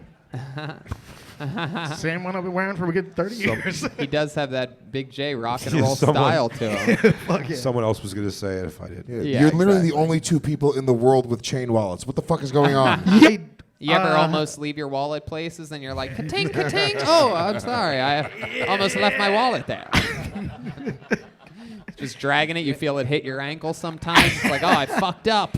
Same one I've been wearing for a good 30 years. He does have that Big J rock and Yeah, roll someone- style to him. Fuck yeah. Someone else was going to say it if I did. Yeah, You're literally exactly. the only two people in the world with chain wallets. What the fuck is going on? You ever almost leave your wallet places and you're like, ka-ting, ka-ting. Oh, I'm sorry. I almost left my wallet there. Just dragging it. You feel it hit your ankle sometimes. It's like, oh, I fucked up.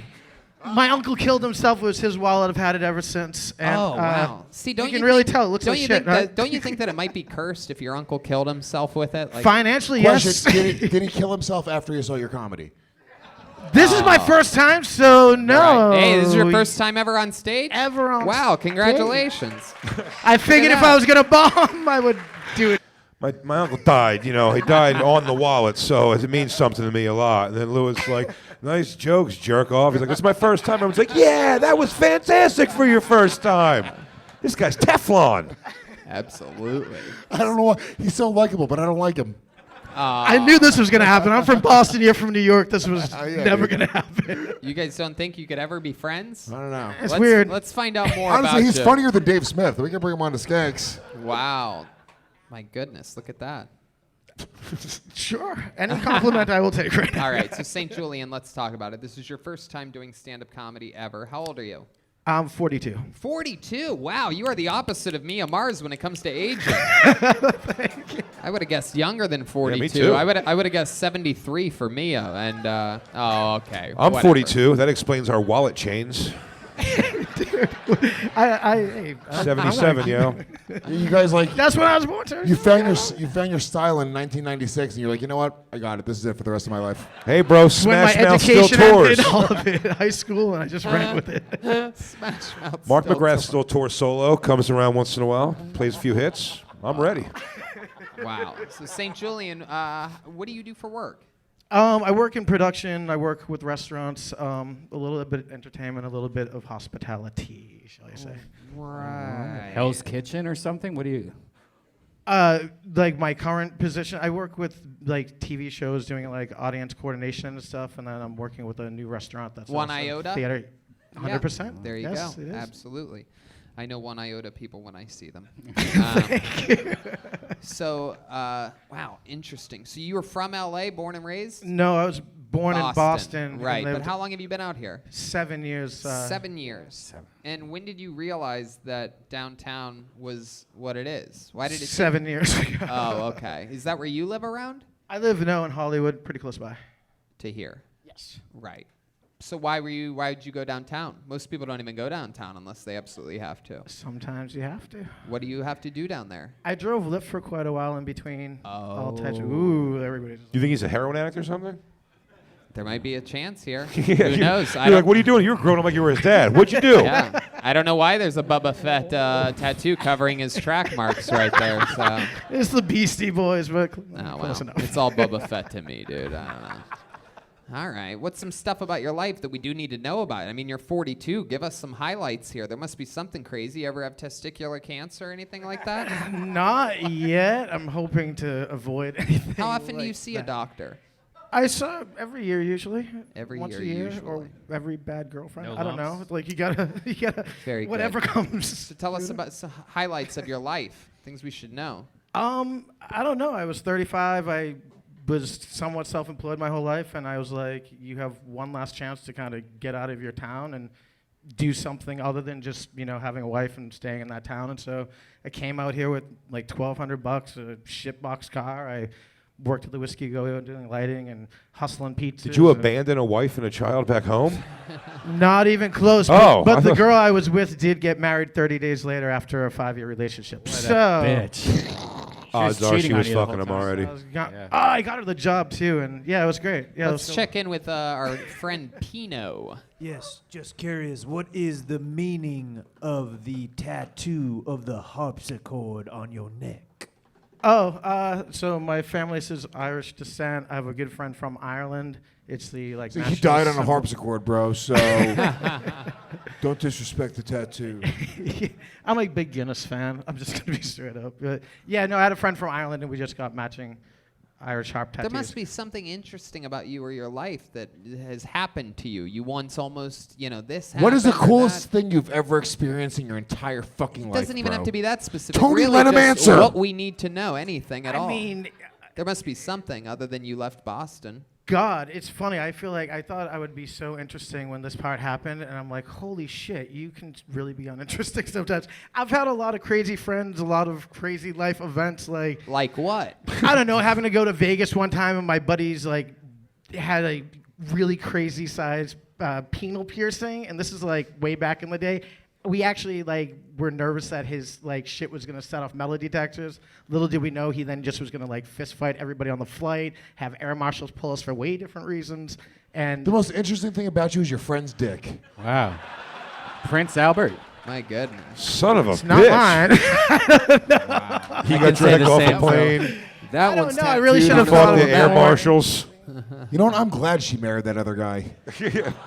My uncle killed himself. It was his wallet. I've had it ever since. And, Oh, wow. See, don't you you can really think- tell. It looks don't like you shit, think right? that, don't you think that it might be cursed if your uncle killed himself with it? Like, Financially, Question, yes. did he kill himself after he saw your comedy? This is my first time, so no. Right. Hey, this is your first time ever on stage? Ever on Wow, congratulations. I figured if that. I was going to bomb, I would do it. My uncle died, you know, he died on the wallet, so it means something to me a lot. And then Louis like, Nice jokes, jerk off. He's like, "This is my first time." Everyone's like, "Yeah, that was fantastic for your first time." This guy's Teflon. Absolutely. I don't know why. He's so likable, but I don't like him. I knew this was going to happen. I'm from Boston. You're from New York. This was never going to happen. You guys don't think you could ever be friends? I don't know. It's weird. Let's find out more Honestly, about he's you. funnier than Dave Smith. We can bring him on to Skanks. Wow. My goodness, look at that. Sure. Any compliment I will take right now. All right, so St. Julian, let's talk about it. This is your first time doing stand-up comedy ever. How old are you? I'm 42. 42. Wow, you are the opposite of Mia Mars when it comes to aging. I would have guessed younger than 42. me too. I would have guessed 73 for Mia. And oh, okay. I'm whatever. 42. That explains our wallet chains. I 77, yo. You guys like That's when I was born, sir. you found your style in 1996, and you're like, you know what? I got it. This is it for the rest of my life. Hey, bro, When Smash my Mouth still education tours. ended, all of it, high school, and I just ran with it. Smash Mouth. Mark still McGrath still tours solo, comes around once in a while, plays a few hits. I'm ready. Wow. So St. Julian, what do you do for work? I work in production. I work with restaurants, a little bit of entertainment, a little bit of hospitality, shall I say. Right. Hell's Kitchen or something? What do you? Like my current position, I work with like TV shows doing like audience coordination and stuff, and then I'm working with a new restaurant that's One also Iota? theater. Yeah, 100%. there you Yes, go. it is. Absolutely. I know One Iota people when I see them. Thank you. So, wow, interesting. So you were from LA, born and raised? No, I was born in Boston. and Right, but lived how long have you been out here? 7 years. 7 years. And when did you realize that downtown was what it is? Why did it take- 7 years ago. Oh, okay. Is that where you live around? I live now in Hollywood, pretty close by. To here. Yes. Right. So why did you go downtown? Most people don't even go downtown unless they absolutely have to. Sometimes you have to. What do you have to do down there? I drove Lyft for quite a while in between all types of. Oh. Ooh, everybody's. You think he's a heroin addict or something? There might be a chance here. Yeah, Who knows? You're like, what are you doing? You were growing up like you were his dad. What'd you do? Yeah. I don't know why there's a Bubba Fett tattoo covering his track marks right there. So. It's the Beastie Boys, but Oh, close wow. enough. It's all Boba Fett to me, dude. I don't know. All right. What's some stuff about your life that we do need to know about? I mean, you're 42. Give us some highlights here. There must be something crazy. You ever have testicular cancer or anything like that? Not yet. I'm hoping to avoid anything. How often do like you see a that. doctor? I saw every year usually. Every Once year a year, usually. or every bad girlfriend. No I don't know. lumps? Like you gotta, Very whatever good. comes. So tell us about some highlights of your life, things we should know. I don't know. I was 35. I was somewhat self-employed my whole life, and I was like, you have one last chance to kind of get out of your town and do something other than just having a wife and staying in that town. And so I came out here with like $1,200, a shitbox car. I worked at the Whiskey Go doing lighting and hustling pizzas. Did you and- abandon a wife and a child back home? Not even close. Oh, but I the thought- girl I was with did get married 30 days later after a 5-year relationship. So Bitch. Odds are she cheating on was you the fucking whole him time. already. I got her the job too, and yeah, it was great. Yeah, Let's check in with our friend Pino. Yes, just curious. What is the meaning of the tattoo of the harpsichord on your neck? So my family is Irish descent. I have a good friend from Ireland. It's the like. So he national died on a symbol. harpsichord, bro. So don't disrespect the tattoo. I'm a big Guinness fan. I'm just gonna be straight up. But yeah, no, I had a friend from Ireland, and we just got matching Irish harp tattoos. There must be something interesting about you or your life that has happened to you. You once almost, this happened. What is the or coolest that. thing you've ever experienced in your entire fucking It life? doesn't even bro? have to be that specific. Tony, really let him just answer. What we need to know, anything at all. I mean, there must be something other than you left Boston. God, it's funny. I feel like I thought I would be so interesting when this part happened, and I'm like, holy shit, you can really be uninteresting sometimes. I've had a lot of crazy friends, a lot of crazy life events, like what? I don't know, having to go to Vegas one time, and my buddies like had a really crazy size penile piercing, and this is like way back in the day. We actually were nervous that his shit was gonna set off metal detectors. Little did we know he then just was gonna fist fight everybody on the flight, have air marshals pull us for way different reasons. And The most interesting thing about you is your friend's dick. Wow. Prince Albert. My goodness. Son of a it's bitch. not mine. He I got could say dragged the off same a plane. That I don't one's know, I really tattooed should on have the Fought thought the of air that. marshals. You know what? I'm glad she married that other guy.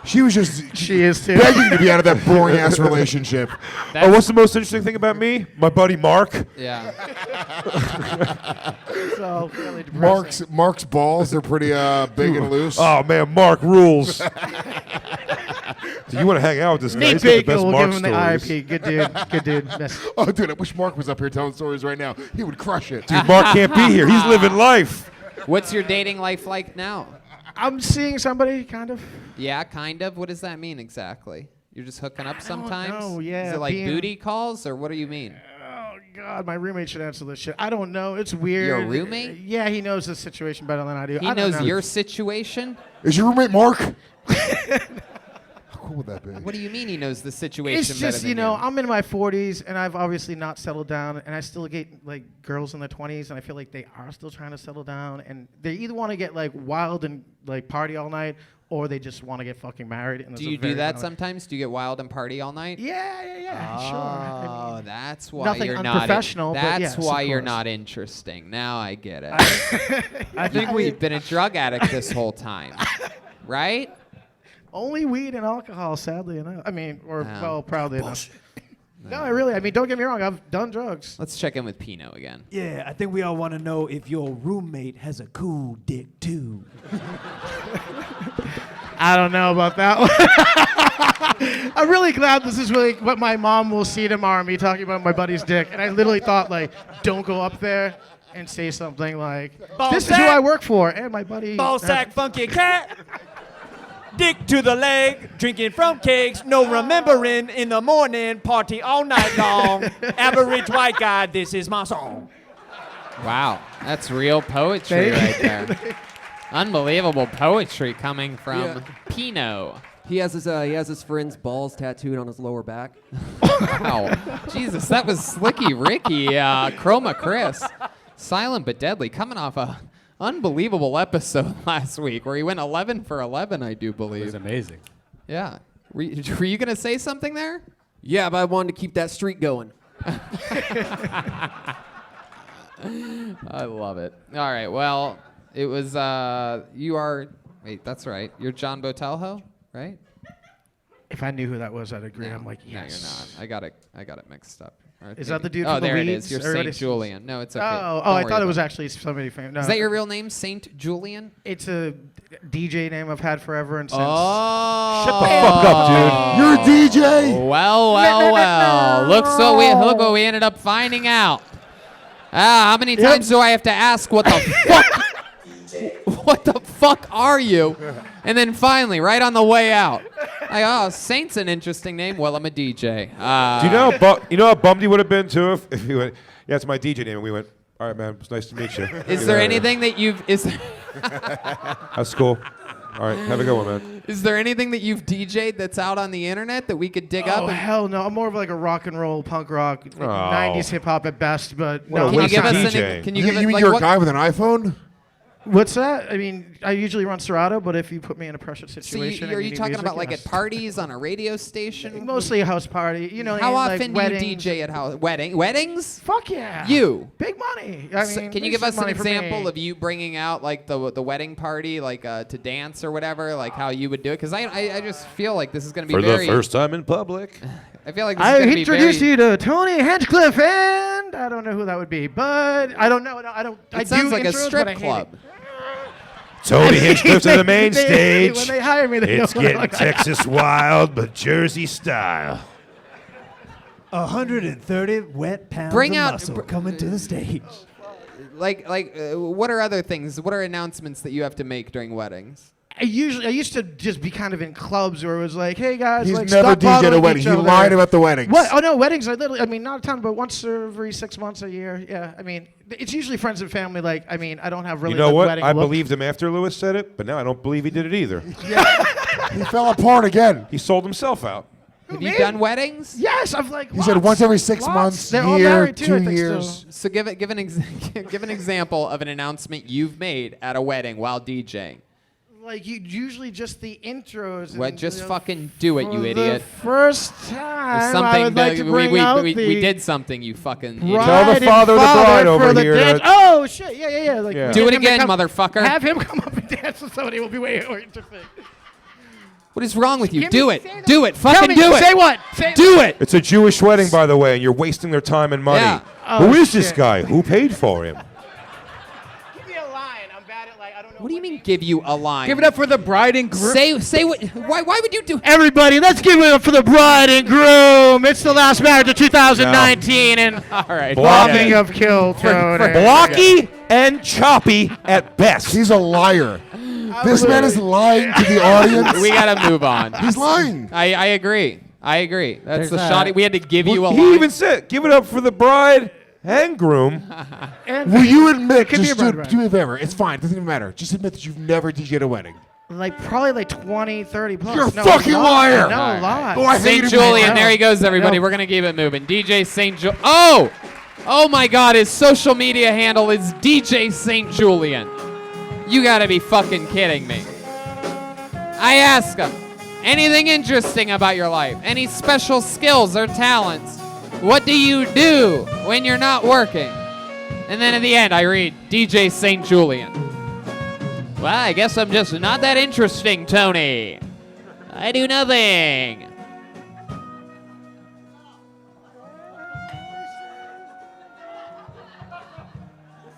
She was just She is too. begging to be out of that boring ass relationship. Oh, what's the most interesting thing about me? My buddy Mark. Yeah. So fairly depressing. Mark's balls are pretty big and loose. Oh man, Mark rules. So you want to hang out with this guy? Nate He's got the Baker best will Mark give him the stories. IRP. Good dude. Good dude. Miss. Oh, dude, I wish Mark was up here telling stories right now. He would crush it. Dude, Mark can't be here. He's living life. What's your dating life like now? I'm seeing somebody, kind of. Yeah, kind of. What does that mean exactly? You're just hooking up sometimes? know, yeah, Is it like being- booty calls, or what do you mean? Oh God, my roommate should answer this shit. I don't know. It's weird. Your roommate? Yeah, he knows the situation better than I do. He I don't knows know. your situation? Is your roommate Mark? How cool would that be? What do you mean he knows the situation It's better just, than you know, I'm in my 40s and I've obviously not settled down, and I still get like girls in their 20s, and I feel like they are still trying to settle down, and they either want to get like wild and like party all night, or they just want to get fucking married. And Do there's a you very do that kind of- sometimes? Do you get wild and party all night? Yeah, sure. I Oh, mean, that's why nothing you're not. unprofessional, but That's yes, of why you're course. not interesting. Now I get it. I think we You've been a drug addict this whole time, right? only weed and alcohol, sadly enough. I mean, or Oh. well, proudly enough. No, I really. I mean, don't get me wrong. I've done drugs. Let's check in with Pino again. Yeah, I think we all want to know if your roommate has a cool dick too. I don't know about that one. I'm really glad this is really what my mom will see tomorrow, me talking about my buddy's dick. And I literally thought, like, don't go up there and say something like, Ball this is who sack. I work for, and my buddy. Ball sack, funky cat. Dick to the leg, drinking from cakes, no remembering in the morning, party all night long. Average white guy, this is my song. Wow, that's real poetry right there. Unbelievable poetry coming from Pino. He has his friend's balls tattooed on his lower back. Wow, Jesus, that was Slicky Ricky, Chroma Chris, Silent but Deadly, coming off a unbelievable episode last week where he went 11 for 11, I do It believe. was amazing. Yeah. Were you going to say something there? Yeah, but I wanted to keep that streak going. I love it. All right, well, it was, you are, wait, that's right. You're John Botelho, right? If I knew who that was, I'd agree. No, I'm like, no, yes. you're not. I got it mixed up. Or Is that the dude Oh, from the there it Weeds? is. You're Everybody's- Saint Julian. No, it's okay. Oh, Don't I worry thought it about was actually somebody famous. No, Is that your real name, Saint Julian? It's a DJ name I've had forever and since. Oh. Shut the fuck up, You're a DJ. Well. Look what we ended up finding out. How many times do I have to ask what the fuck? What the fuck are you? And then finally, right on the way out, Saint's an interesting name. Well, I'm a DJ. Do you know how bummed he would have been too if he went, yeah, it's my DJ name, and we went, all right, man, it's nice to meet you. Is there anything that you've That's cool. All right, have a good one, man. Is there anything that you've DJ'd that's out on the internet that we could dig Oh, up? And hell no. I'm more of like a rock and roll, punk rock, 90s hip hop at best, but What a no. can you waste give of us DJ. an? Can you You give us mean like you're what? a guy with an iPhone? What's that? I mean, I usually run Serato, but if you put me in a pressure So situation. and are you need talking music, about like yes. at parties on a radio station? Mostly a house party. You know what I How mean? often like do weddings. you DJ at house weddings? Fuck yeah. You. Big money. I So mean, can you make give us some an money for me. example of you bringing out like the wedding party, like to dance or whatever, like how you would do it? Because I just feel like this is going to be For very. the first time in public. I feel like this is I going to be introduce very. you to Tony Hinchcliffe, and I don't know who that would be, but I don't know. I don't. I It sounds do like a intros, but I strip hate club. it. Tony Hinchcliffe to the main When stage. they hire me, they It's know what I getting like. Texas wild, but Jersey style. 130 wet pounds Bring of out- muscle coming to the stage. What are other things? What are announcements that you have to make during weddings? I used to just be kind of in clubs where it was like, hey guys, He's like never stop DJ'd a bothering wedding. each He other. lied about the weddings. What? Oh no, weddings are literally. I mean, not a ton, but once every 6 months, a year. Yeah, I mean, it's usually friends and family. Like, I mean, I don't have really You know good what? wedding I look. believed him after Lewis said it, but now I don't believe he did it either. He fell apart again. He sold himself out. Have you me? done weddings? Yes, I've like. He said once every 6 months, They're all year, married too, I 2 think, years. still. So give an example of an announcement you've made at a wedding while DJing. Like usually just the intros. What? and, Just you know, fucking do it, for you the idiot. First There's time, something I would like to bring out we the did something, you fucking bride idiot. Tell the and father of the bride for over the here dance. to- Oh shit! Yeah. Like, Yeah. Do it him to again, come- motherfucker. Have him come up and dance with somebody will be way more interesting. What is wrong with you? Give Do me- it. say that. Do it. Tell Fucking me, do it. Say what? Say Do it. It's a Jewish wedding, by the way, and you're wasting their time and money. Yeah. Who is this shit. guy? Who paid for him? Give me a line. I'm bad at I don't know. What do you mean give you a line? Give it up for the bride and groom. Say what? Why would you do? Everybody, let's give it up for the bride and groom. It's the last marriage of 2019 and All right. bombing of Kill Tony. Blocky and choppy at best. He's a liar. This man is lying to the audience. We gotta move on. He's lying. I agree. That's There's the a- shot. We had to give you a He line. even said, give it up for the bride and groom. Will you admit, Could be just a bride, do, right. do me a favor, it's fine, it doesn't even matter. Just admit that you've never DJ'd a wedding. Probably 20, 30 plus. You're a No, fucking not. liar. No, All right. lie. Oh, I hate St. him. Julian, I there know. he goes, everybody. I know. We're gonna keep it moving. DJ St. Julian. Oh my God! His social media handle is DJ St. Julian. You gotta be fucking kidding me. I ask him, anything interesting about your life? Any special skills or talents? What do you do when you're not working? And then at the end, I read DJ St. Julian. Well, I guess I'm just not that interesting, Tony. I do nothing.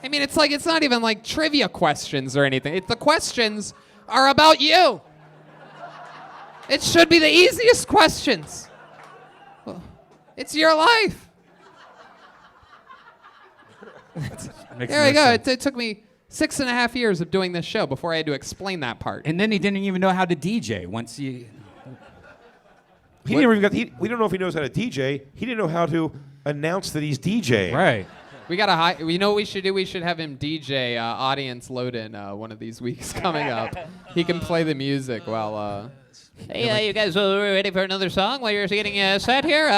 I mean, it's not even like trivia questions or anything. The questions are about you. It should be the easiest questions. It's your life. There we go. It took me 6.5 years of doing this show before I had to explain that part. And then he didn't even know how to DJ once you. We don't know if he knows how to DJ. He didn't know how to announce that he's DJing. Right. We got to you know what we should do? We should have him DJ audience load in one of these weeks coming up. He can play the music while. Hey, you guys ready for another song while you're getting set here?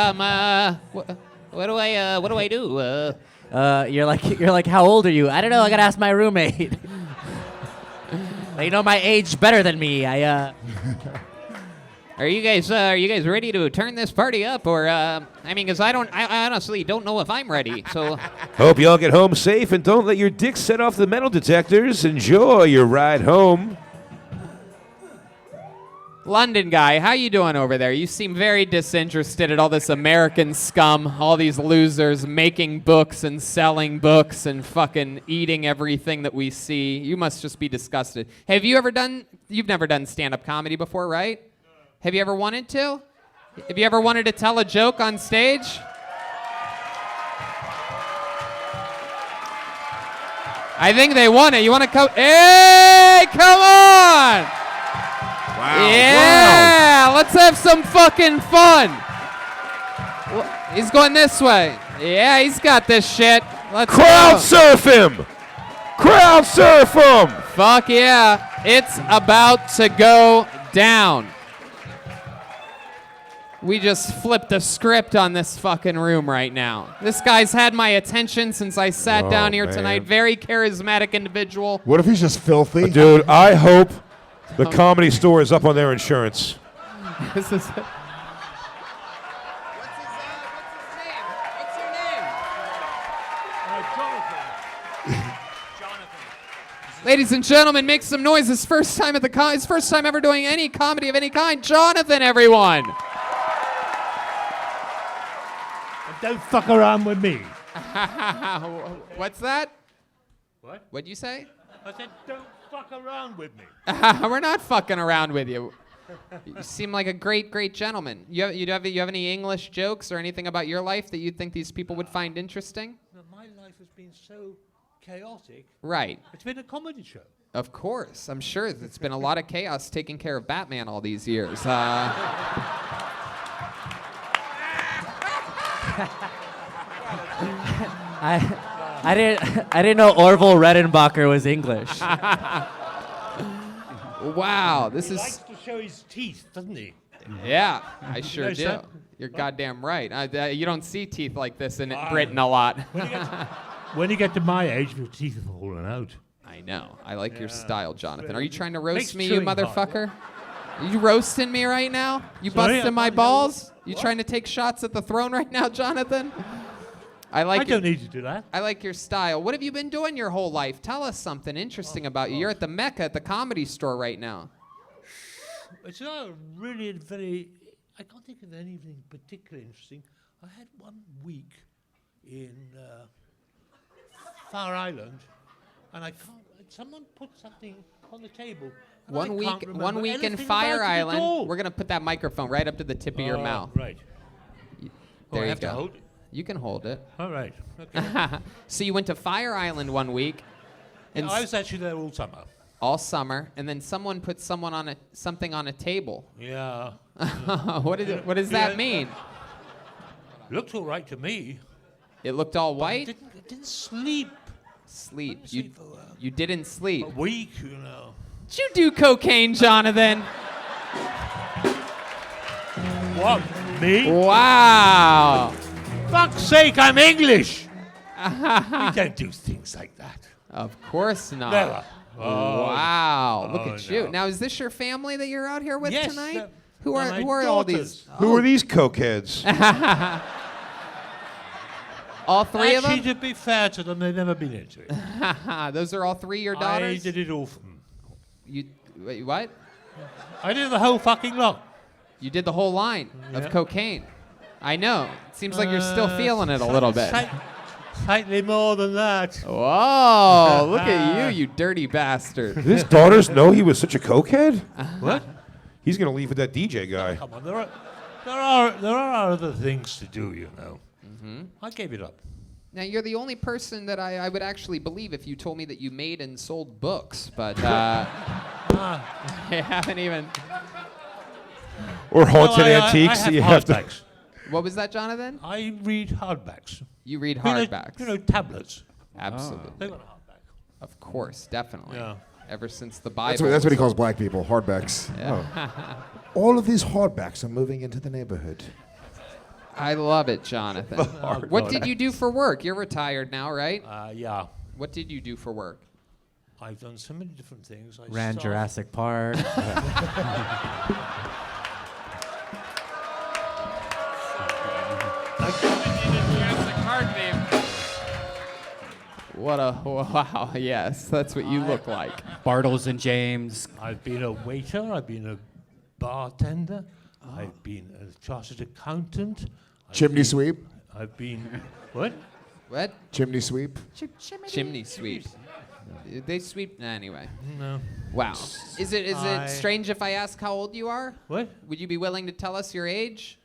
What do I do? You're like, how old are you? I don't know. I gotta ask my roommate. They know my age better than me. Are you guys ready to turn this party up, or because I honestly don't know if I'm ready. So Hope you all get home safe and don't let your dick set off the metal detectors. Enjoy your ride home. London guy, how you doing over there? You seem very disinterested at all this American scum, all these losers making books and selling books and fucking eating everything that we see. You must just be disgusted. You've never done stand-up comedy before, right? Have you ever wanted to? Have you ever wanted to tell a joke on stage? I think they want it. You want to come? Hey, come on! Wow. Yeah, let's have some fucking fun. He's going this way. Yeah, he's got this shit. Let's Crowd go. surf him! Crowd surf him! Fuck yeah. It's about to go down. We just flipped the script on this fucking room right now. This guy's had my attention since I sat down here man. tonight. Very charismatic individual. What if he's just filthy? Dude, I hope the Comedy Store is up on their insurance. This is Ladies and gentlemen, make some noise. His first time at his first time ever doing any comedy of any kind. Jonathan, everyone. Don't fuck around with me. What's that? What? What'd you say? I said, don't fuck around with me. We're not fucking around with you. You seem like a great, great gentleman. You have any English jokes or anything about your life that you think these people would find interesting? My life has been so chaotic. Right. It's been a comedy show. Of course. I'm sure it's been a lot of chaos taking care of Batman all these years. I didn't know Orville Redenbacher was English. Wow, this He is. likes to show his teeth, doesn't he? Yeah, I sure know, do. sir? You're goddamn right. You don't see teeth like this in Britain a lot. When you get to my age, your teeth have fallen out. I know. I like your style, Jonathan. Are you trying to roast Makes me, you chewing hard. motherfucker? Are you roasting me right now? You Sorry, busting I'm my not- balls? You What? trying to take shots at the throne right now, Jonathan? I like. I don't need to do that. I like your style. What have you been doing your whole life? Tell us something interesting about you. You're at the Mecca at the Comedy Store right now. It's not really very. I can't think of anything particularly interesting. I had 1 week in Far Island, and I can't. Someone put something on the table. and I can't remember 1 week in anything Fire about it at Island. all. We're gonna put that microphone right up to the tip of your mouth. Right. There I you have go. to hold it. You can hold it. All right. Okay. So you went to Fire Island 1 week, and I was actually there all summer. all summer, and then someone put something on a table. Yeah. What does that mean? Looked all right to me. It looked all I white. didn't sleep. Sleep. Didn't You sleep for a while. you didn't sleep. A week, you know. Did you do cocaine, Jonathan? What? Me? Wow. Fuck's sake, I'm English. We don't do things like that. Of course not. Never. Oh, Wow. Look at you. no. Now, is this your family that you're out here with Yes, tonight? they're my Who are all daughters. these? Who are these cokeheads? All three of Actually, them? to be fair to them, they've never been into it. Those are all three your I daughters? did it all for them. You wait, what? I did the whole fucking lot. You did the whole line Yeah. of cocaine. I know. It seems like you're still feeling it a little bit. Slightly more than that. Whoa, look at you dirty bastard. Did his daughters know he was such a cokehead? What? He's gonna leave with that DJ guy. Come on, there are other things to do, you know. I gave it up. Now, you're the only person that I would actually believe if you told me that you made and sold books, but I haven't even. Or haunted I antiques. have you have to. hardbacks. What was that, Jonathan? I read hardbacks. You read You know- hardbacks. You know, tablets. Absolutely. They got a hardback. Of course, definitely. Yeah. Ever since the Bible. That's what he was- calls black people, hardbacks. Yeah. All of these hardbacks are moving into the neighborhood. I love it, Jonathan. What did you do for work? You're retired now, right? Yeah. What did you do for work? I've done so many different things. I Ran started- Jurassic Park. What a wow! Yes, that's what you look like. Bartles and James. I've been a waiter. I've been a bartender. I've been a chartered accountant. Chimney sweep? I've been what? What? Chimney sweep? Chimney sweep. They sweep anyway. No. Wow. Is it I- strange if I ask how old you are? What? Would you be willing to tell us your age?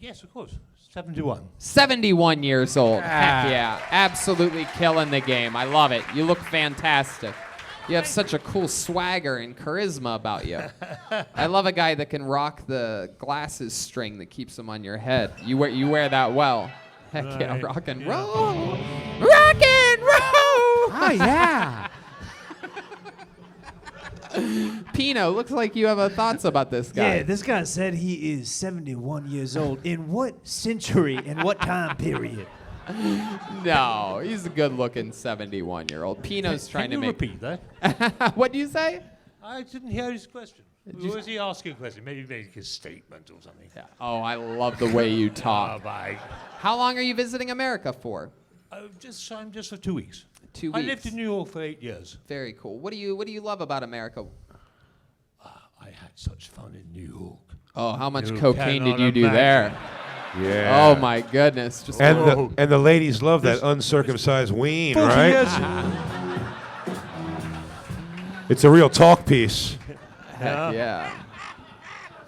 Yes, of course. 71. 71 years old. Heck yeah. Absolutely killing the game. I love it. You look fantastic. You have such a cool swagger and charisma about you. I love a guy that can rock the glasses string that keeps them on your head. You wear that well. Heck yeah, Right, rock and yeah. roll. Rock and roll. Oh, yeah. Pino, looks like you have thoughts about this guy. Yeah, this guy said he is 71 years old. In what century and what time period? No, he's a good-looking 71-year-old. Pino's trying Can to you make. repeat that? What do you say? I didn't hear his question. Was he asking a question? Maybe make a statement or something. Yeah. Oh, I love the way you Oh, talk. bye. How long are you visiting America for? I'm just for 2 weeks. 2 I weeks. lived in New York for 8 years. Very cool. What do you love about America? I had such fun in New York. Oh, how much You cocaine did cannot you do imagine. there? Yeah. Oh my goodness! Just And the ladies love that uncircumcised ween, 40 right? years. It's a real talk piece. heck yeah.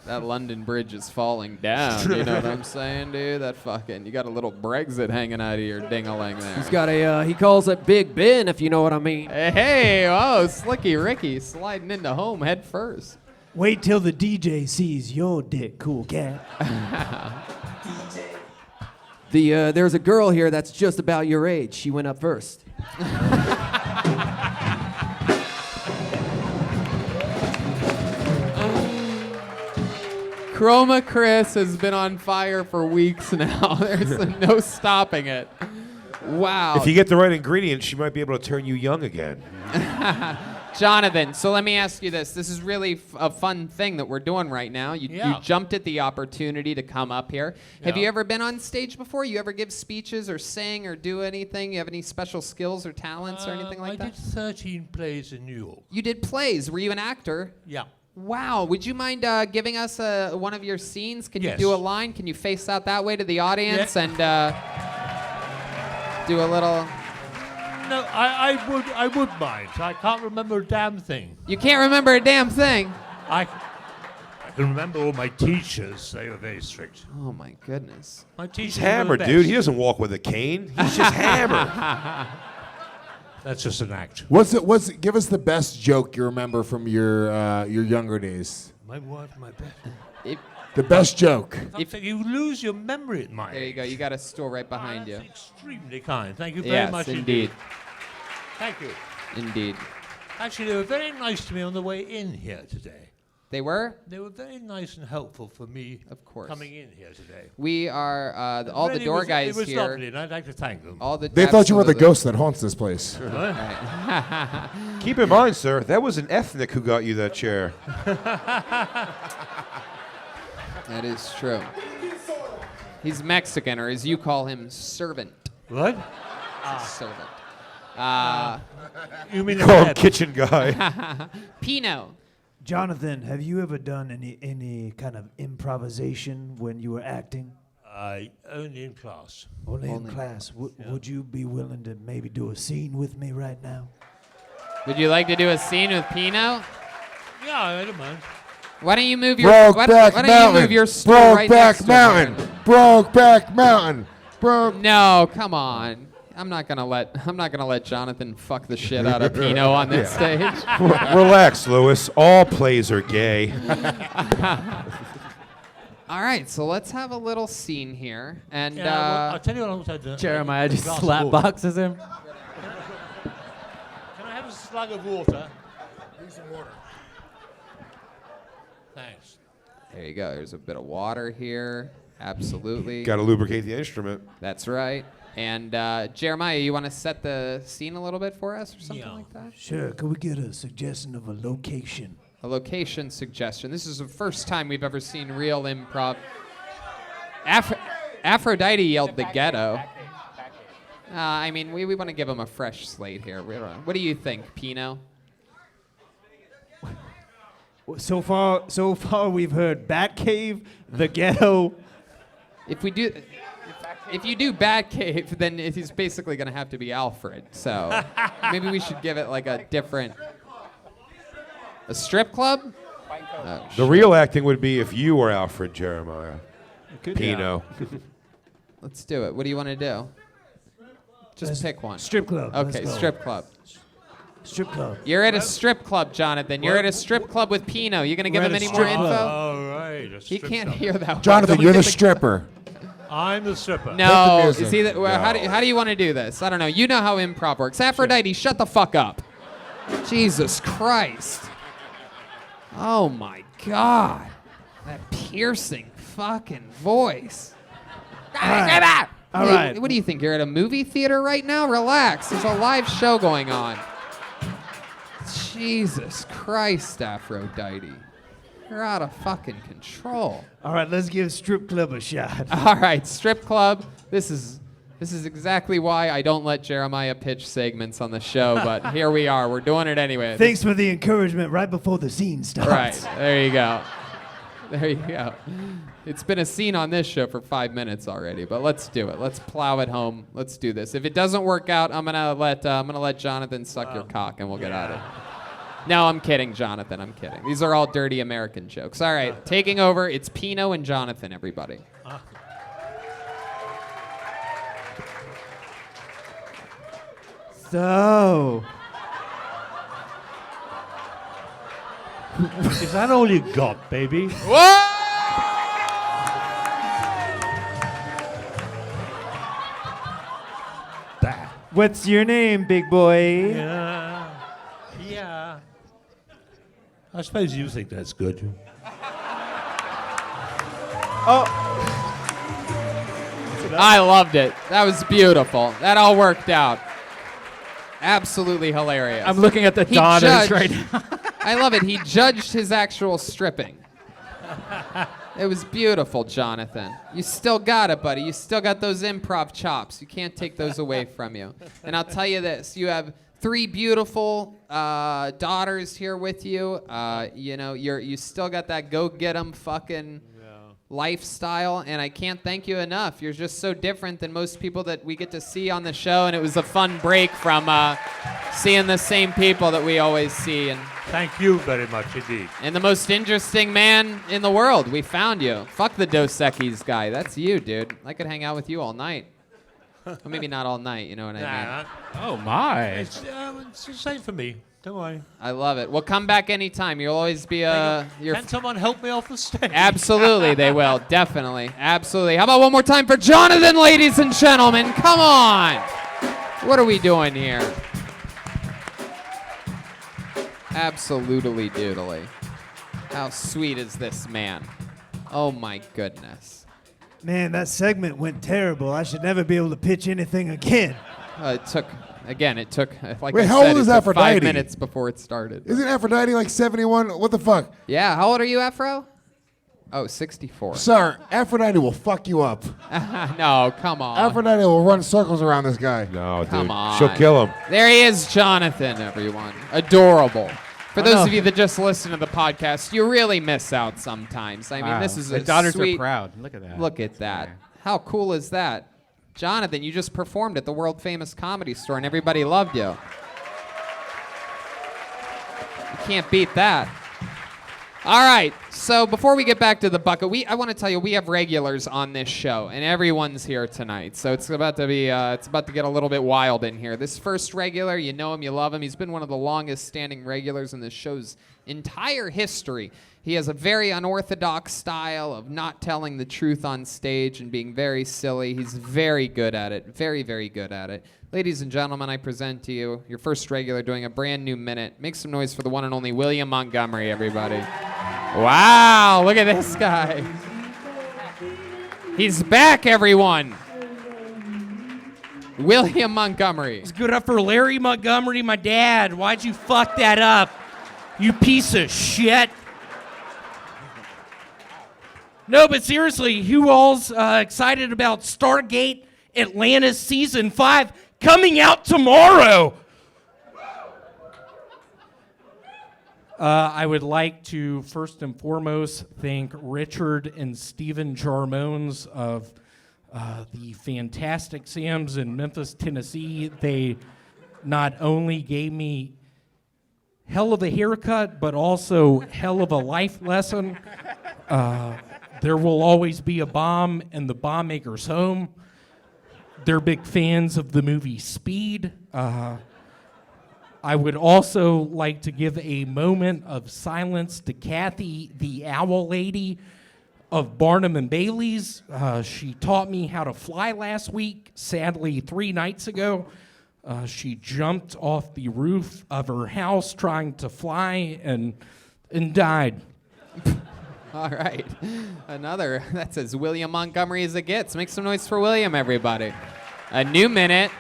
That London Bridge is falling down. You know what I'm saying, dude? That fucking you got a little Brexit hanging out of your ding-a-ling there. He's got a, he calls it Big Ben, if you know what I mean. Hey, oh, Slicky Ricky sliding into home head first. Wait till the DJ sees your dick, cool cat. There's a girl here that's just about your age. She went up first. Chroma Chris has been on fire for weeks now. There's no stopping it. Wow. If you get the right ingredients, she might be able to turn you young again. Jonathan, so let me ask you this. This is really a fun thing that we're doing right now. You jumped at the opportunity to come up here. Have you ever been on stage before? You ever give speeches or sing or do anything? You have any special skills or talents or anything like that? I did 13 plays in New York. You did plays. Were you an actor? Yeah. Wow. Would you mind giving us one of your scenes? Can you Yes. do a line? Can you face out that way to the audience and do a little... No, I would mind. I can't remember a damn thing. You can't remember a damn thing? I can remember all my teachers. They were very strict. Oh, my goodness. My teachers He's were the hammered, best. dude. He doesn't walk with a cane. He's just hammered. That's just an act. Give us the best joke you remember from your younger days. My what? My best. The best joke. If you lose your memory at my There you go. You got a stool right behind you. extremely kind. Thank you very much indeed. Thank you. Indeed. Actually, they were very nice to me on the way in here today. They were? They were very nice and helpful for me coming in here today. We are, all the Really door was- guys it was here. lovely, and I'd like to thank them. All the They thought you were the absolutely. ghost that haunts this place. Keep in mind, sir, that was an ethnic who got you that chair. That is true. He's Mexican, or as you call him, servant. What? Servant. You mean Call him kitchen guy. Pino. Jonathan, have you ever done any kind of improvisation when you were acting? Only in class. Only in class. Would you be willing to maybe do a scene with me right now? Would you like to do a scene with Pino? Yeah, I don't mind. Why don't you move your why Brokeback don't Mountain. you move your stool right next Brokeback to him? Mountain. Brokeback Mountain. No, come on. I'm not gonna let Jonathan fuck the shit out of Pino on this stage. Relax, Lewis. All plays are gay. All right, so let's have a little scene here, and Yeah, well, I'll tell you what I want to do. Jeremiah just Glass of slap water. boxes him. Can I have a slug of water? Need some water. Thanks. there you go. There's a bit of water here. Absolutely. Got to lubricate the instrument. That's right. And Jeremiah, you want to set the scene a little bit for us, or something like that? Sure. Could we get a suggestion of a location? A location suggestion. This is the first time we've ever seen real improv. Aphrodite yelled the ghetto. I mean, we want to give him a fresh slate here. What do you think, Pino? So far we've heard Batcave, the ghetto. If you do Batcave, then he's basically going to have to be Alfred. So maybe we should give it like a different. A strip club? Oh, The real acting would be if you were Alfred Jeremiah. Pino. Let's do it. What do you want to do? Just pick one. Strip club. Let's Okay, go. strip club. Strip club. You're at a strip club, Jonathan. You're at a strip club with Pino. You gonna give We're him at a any more strip info? club. All right. He can't hear that. one. Jonathan, Don't you're the give stripper. I'm the stripper. No, music. is he the, well, how do you want to do this? I don't know. You know how improv works. Aphrodite, shut the fuck up. Jesus Christ. Oh my God. That piercing fucking voice. All right. What do you think? You're at a movie theater right now? Relax. There's a live show going on. Jesus Christ, Aphrodite. You're out of fucking control. All right, let's give strip club a shot. All right, strip club. This is exactly why I don't let Jeremiah pitch segments on the show, but here we are. We're doing it anyway. Thanks for the encouragement right before the scene starts. Right. There you go. There you go. It's been a scene on this show for 5 minutes already, but let's do it. Let's plow it home. Let's do this. If it doesn't work out, I'm gonna let Jonathan suck your cock, and we'll get out of it. No, I'm kidding, Jonathan. I'm kidding. These are all dirty American jokes. All right, taking over. It's Pino and Jonathan, everybody. So, Is that all you got, baby? Whoa! That. what's your name, big boy? Yeah. Yeah. I suppose you think that's good. I loved it. That was beautiful. That all worked out. Absolutely hilarious. I'm looking at the He daughters judged- right now. I love it. He judged his actual stripping. It was beautiful, Jonathan. You still got it, buddy. You still got those improv chops. You can't take those away from you. And I'll tell you this. You have 3 beautiful daughters here with you. You know, you still got that go-get-em fucking lifestyle, and I can't thank you enough. You're just so different than most people that we get to see on the show, and it was a fun break from seeing the same people that we always see. And Thank you very much indeed. And the most interesting man in the world. We found you. Fuck the Dos Equis guy. That's you, dude. I could hang out with you all night. Well, maybe not all night, you know what I mean? Oh, my. It's the same for me. Don't worry. I love it. Well, come back anytime. You'll always be your Can someone help me off the stage? Absolutely, they will. Definitely. Absolutely. How about one more time for Jonathan, ladies and gentlemen? Come on. What are we doing here? Absolutely doodly. How sweet is this man? Oh, my goodness. Man, that segment went terrible. I should never be able to pitch anything again. It took, like Wait, I how said, old it is took Aphrodite? 5 minutes before it started. Isn't Aphrodite like 71? What the fuck? Yeah, how old are you, Afro? Oh, 64. Sir, Aphrodite will fuck you up. No, come on. Aphrodite will run circles around this guy. No, dude. Come on. She'll kill him. There he is, Jonathan, everyone. Adorable. For those of you that just listen to the podcast, you really miss out sometimes. I mean, this is the a daughters sweet... are proud. Look at that. Look at that. How cool is that? Jonathan, you just performed at the world-famous Comedy Store, and everybody loved you. You can't beat that. All right, so before we get back to the bucket, I want to tell you we have regulars on this show, and everyone's here tonight. So it's about to get a little bit wild in here. This first regular, you know him, you love him. He's been one of the longest-standing regulars in this show's entire history. He has a very unorthodox style of not telling the truth on stage and being very silly. He's very good at it, very, very good at it. Ladies and gentlemen, I present to you your first regular doing a brand new minute. Make some noise for the one and only William Montgomery, everybody. Wow, look at this guy. He's back, everyone. William Montgomery. It's good up for Larry Montgomery, my dad. Why'd you fuck that up? You piece of shit. No, but seriously, who all's excited about Stargate Atlantis Season 5 coming out tomorrow? I would like to first and foremost thank Richard and Stephen Jarmones of the Fantastic Sam's in Memphis, Tennessee. They not only gave me hell of a haircut, but also hell of a life lesson. There will always be a bomb in the bomb maker's home. They're big fans of the movie Speed. I would also like to give a moment of silence to Kathy, the owl lady of Barnum and Bailey's. She taught me how to fly last week. Sadly, 3 nights ago, she jumped off the roof of her house trying to fly and died. All right. Another, that's as William Montgomery as it gets. Make some noise for William, everybody. A new minute.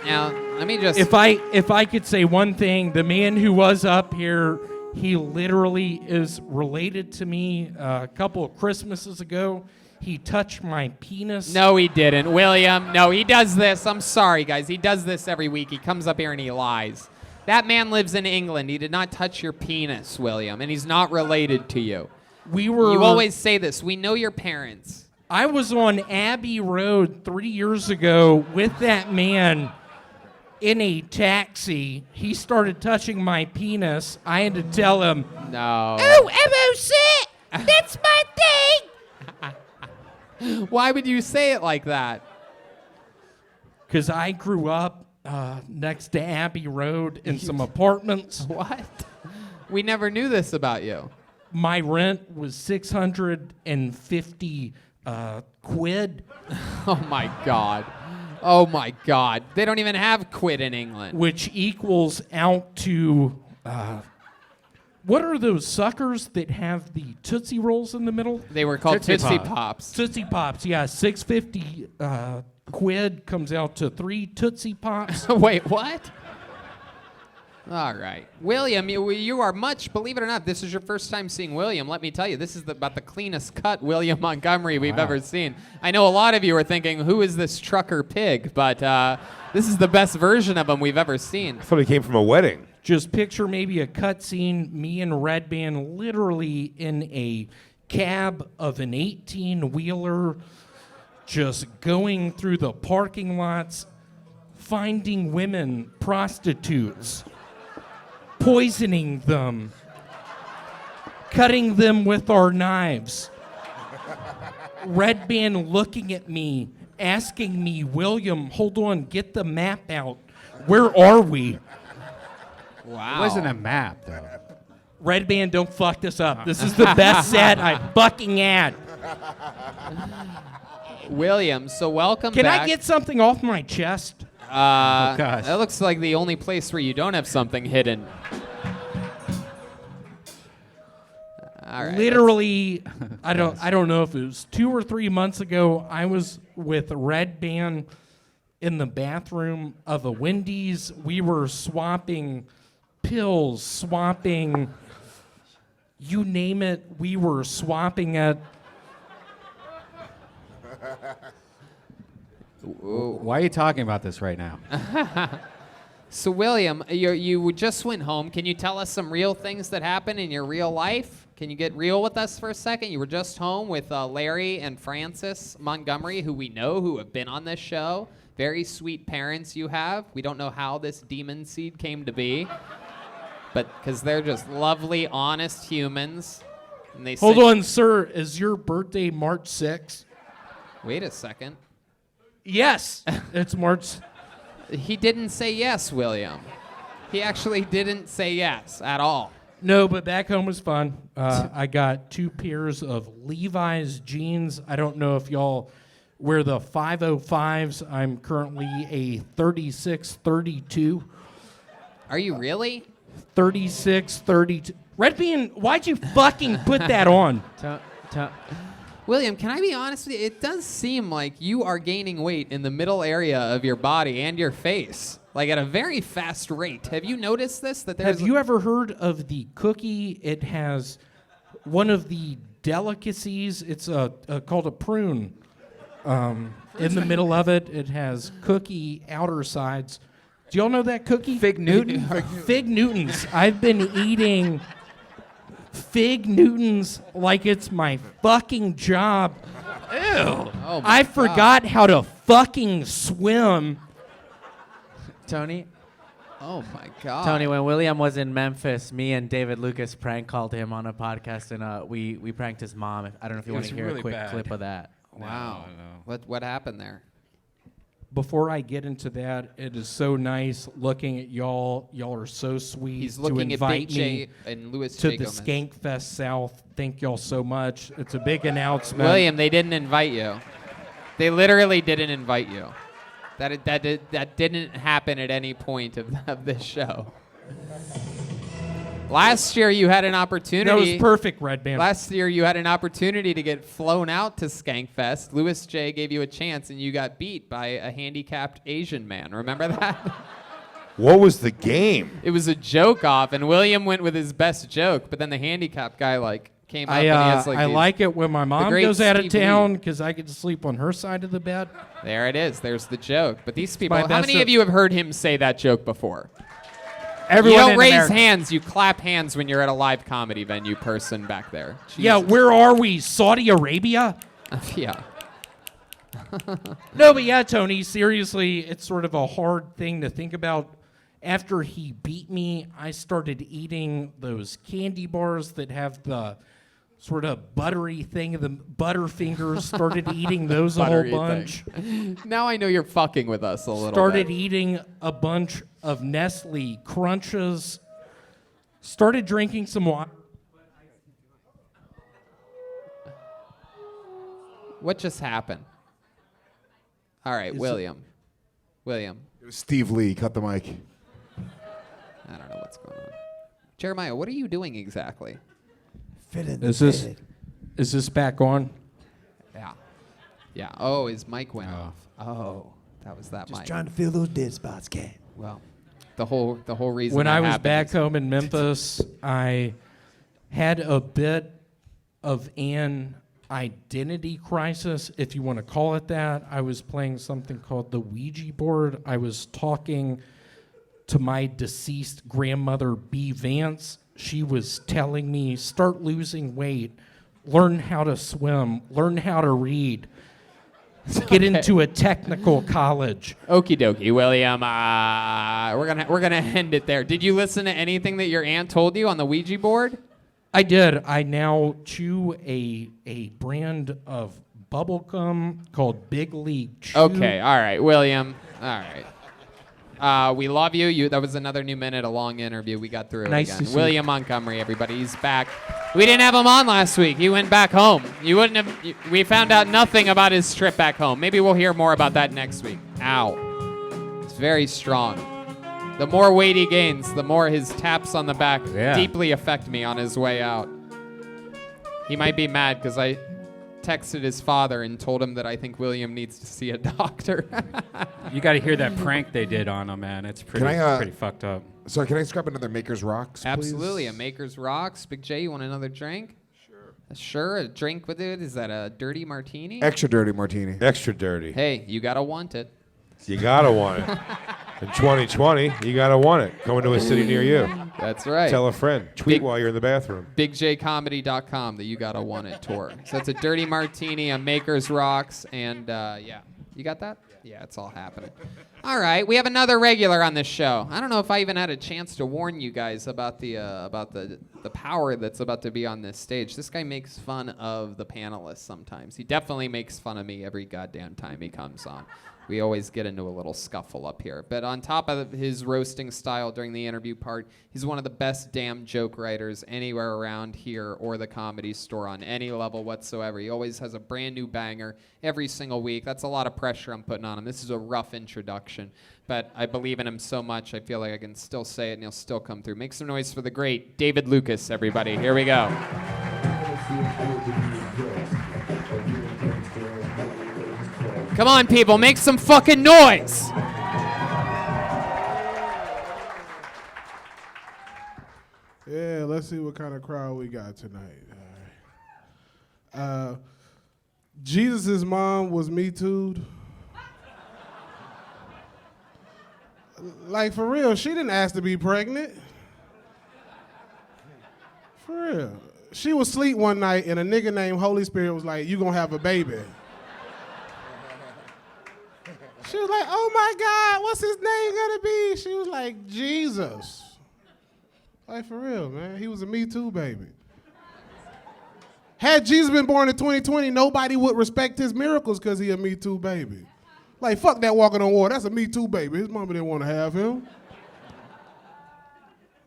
Now, let me just... If I could say one thing, the man who was up here, he literally is related to me. A couple of Christmases ago, he touched my penis. No, he didn't. William, no, he does this. I'm sorry, guys. He does this every week. He comes up here and he lies. That man lives in England. He did not touch your penis, William, and he's not related to you. You always say this. We know your parents. I was on Abbey Road 3 years ago with that man in a taxi. He started touching my penis. I had to tell him, No. "Oh, MOC, that's my thing." Why would you say it like that? Because I grew up next to Abbey Road in some apartments. What? We never knew this about you. My rent was 650 quid. Oh, my God. Oh, my God. They don't even have quid in England. Which equals out to what are those suckers that have the Tootsie Rolls in the middle? They were called Tootsie Pops. Tootsie Pops, yeah. $6.50 quid comes out to 3 Tootsie Pops. Wait, what? All right. William, you are much, believe it or not, this is your first time seeing William. Let me tell you, this is about the cleanest cut William Montgomery we've ever seen. I know a lot of you are thinking, who is this trucker pig? But this is the best version of him we've ever seen. I thought he came from a wedding. Just picture maybe a cut scene, me and Red Band literally in a cab of an 18-wheeler, just going through the parking lots, finding women, prostitutes, poisoning them, cutting them with our knives. Red Band looking at me, asking me, William, hold on, get the map out. Where are we? Wow. It wasn't a map, though. Red Band, don't fuck this up. This is the best set I fucking had. William, so welcome Can back. I get something off my chest? gosh. That looks like the only place where you don't have something hidden. All right. Literally, I don't know if it was 2 or 3 months ago, I was with Red Band in the bathroom of a Wendy's. We were swapping pills, swapping, you name it, we were swapping it. Why are you talking about this right now? So, William, you just went home. Can you tell us some real things that happened in your real life? Can you get real with us for a second? You were just home with Larry and Francis Montgomery, who we know, who have been on this show. Very sweet parents you have. We don't know how this demon seed came to be, but because they're just lovely, honest humans. And they Hold on, sir. Is your birthday March 6th? Wait a second. Yes, it's March. He didn't say yes, William. He actually didn't say yes at all. No, but back home was fun. I got 2 pairs of Levi's jeans. I don't know if y'all wear the 505s. I'm currently a 36-32. Are you really? 36-32. Red Bean, why'd you fucking put that on? William, can I be honest with you? It does seem like you are gaining weight in the middle area of your body and your face, like at a very fast rate. Have you noticed this? Have you ever heard of the cookie? It has one of the delicacies. It's called a prune. In the middle of it, it has cookie outer sides. Do y'all know that cookie? Fig Newton? Fig Newtons. I've been eating Fig Newtons like it's my fucking job. Ew. Oh I forgot how to fucking swim. Tony? Oh my God. Tony, when William was in Memphis, me and David Lucas prank called him on a podcast, and we pranked his mom. I don't know if you want to hear a quick clip of that. Wow. What happened there? Before I get into that, it is so nice looking at y'all. Y'all are so sweet. He's to looking at invite Big J me and Louis to J. the Gomez. Skankfest South. Thank y'all so much. It's a big announcement. William, they didn't invite you. They literally didn't invite you. That didn't happen at any point of this show. Last year you had an opportunity. That was perfect, Red Band. Last year you had an opportunity to get flown out to Skankfest. Louis J gave you a chance and you got beat by a handicapped Asian man. Remember that? What was the game? It was a joke off, and William went with his best joke, but then the handicapped guy came up and he has I these- like it when my mom great goes out of Steve town Lee. because I get to sleep on her side of the bed. There it is. There's the joke. But these people, my how best many of you have heard him say that joke before? Everyone you don't in raise America. hands. You clap hands when you're at a live comedy venue, person back there. Yeah, where are we? Saudi Arabia? Yeah. No, but yeah, Tony, seriously, it's sort of a hard thing to think about. After he beat me, I started eating those candy bars that have the sort of buttery thing, the Butterfingers. Started eating those a whole Buttery bunch. thing. Now I know you're fucking with us a little Started bit. eating a bunch of Nestle Crunches. Started drinking some water. What just happened? All right, William. William. It was Steve Lee. Cut the mic. I don't know what's going on. Jeremiah, what are you doing exactly? Is this back on? Yeah. Yeah. Oh, his mic went off. Oh, that was that Just mic. trying to fill those dead spots, Cat. Well, the whole reason When that I was happened back is- home in Memphis, I had a bit of an identity crisis, if you want to call it that. I was playing something called the Ouija board. I was talking to my deceased grandmother, B. Vance. She was telling me, start losing weight, learn how to swim, learn how to read, get into a technical college. Okie dokie, William. We're gonna end it there. Did you listen to anything that your aunt told you on the Ouija board? I did. I now chew a brand of bubble gum called Big League Chew. Okay, all right, William. All right. We love you. That was another new minute, a long interview. We got through it Nice again. to see William Montgomery, everybody. He's back. We didn't have him on last week. He went back home. You wouldn't have. We found out nothing about his trip back home. Maybe we'll hear more about that next week. Ow. It's very strong. The more weight he gains, the more his taps on the back deeply affect me on his way out. He might be mad because I texted his father and told him that I think William needs to see a doctor. You got to hear that prank they did on him, man. It's pretty, pretty fucked up. Sorry, can I scrap another Maker's Rocks, please? Absolutely. A Maker's Rocks. Big J, you want another drink? Sure. A drink with it? Is that a dirty martini? Extra dirty martini. Extra dirty. Hey, you got to want it. You got to want it. In 2020, you got to want it. Coming to a city near you. That's right. Tell a friend. Tweet while you're in the bathroom. BigJComedy.com, the You Gotta Want It tour. So it's a dirty martini, a Maker's Rocks, and yeah. You got that? Yeah, it's all happening. All right, we have another regular on this show. I don't know if I even had a chance to warn you guys about the power that's about to be on this stage. This guy makes fun of the panelists sometimes. He definitely makes fun of me every goddamn time he comes on. We always get into a little scuffle up here. But on top of his roasting style during the interview part, he's one of the best damn joke writers anywhere around here or the Comedy Store on any level whatsoever. He always has a brand new banger every single week. That's a lot of pressure I'm putting on him. This is a rough introduction, but I believe in him so much I feel like I can still say it and he'll still come through. Make some noise for the great David Lucas, everybody. Here we go. Come on, people, make some fucking noise. Yeah, let's see what kind of crowd we got tonight. All right. Jesus' mom was Me Too'd. Like, for real, she didn't ask to be pregnant. For real. She was asleep one night, and a nigga named Holy Spirit was like, you gonna have a baby. She was like, oh my God, what's his name gonna be? She was like, Jesus. Like, for real, man. He was a Me Too baby. Had Jesus been born in 2020, nobody would respect his miracles because he a Me Too baby. Like, fuck that walking on water. That's a Me Too baby. His mama didn't want to have him.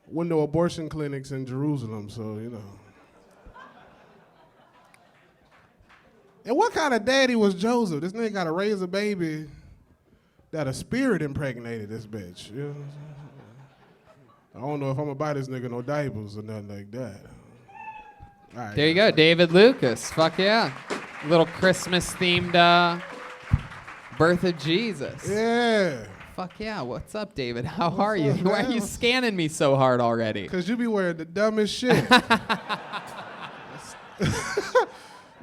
Wasn't no abortion clinics in Jerusalem, so, you know. And what kind of daddy was Joseph? This nigga got to raise a baby that a spirit impregnated this bitch. You know? I don't know if I'm gonna buy this nigga no diapers or nothing like that. All right, There you go, David Lucas. Fuck yeah. Little Christmas-themed birth of Jesus. Yeah. Fuck yeah. What's up, David? How are you? Why are you scanning me so hard already? Because you be wearing the dumbest shit.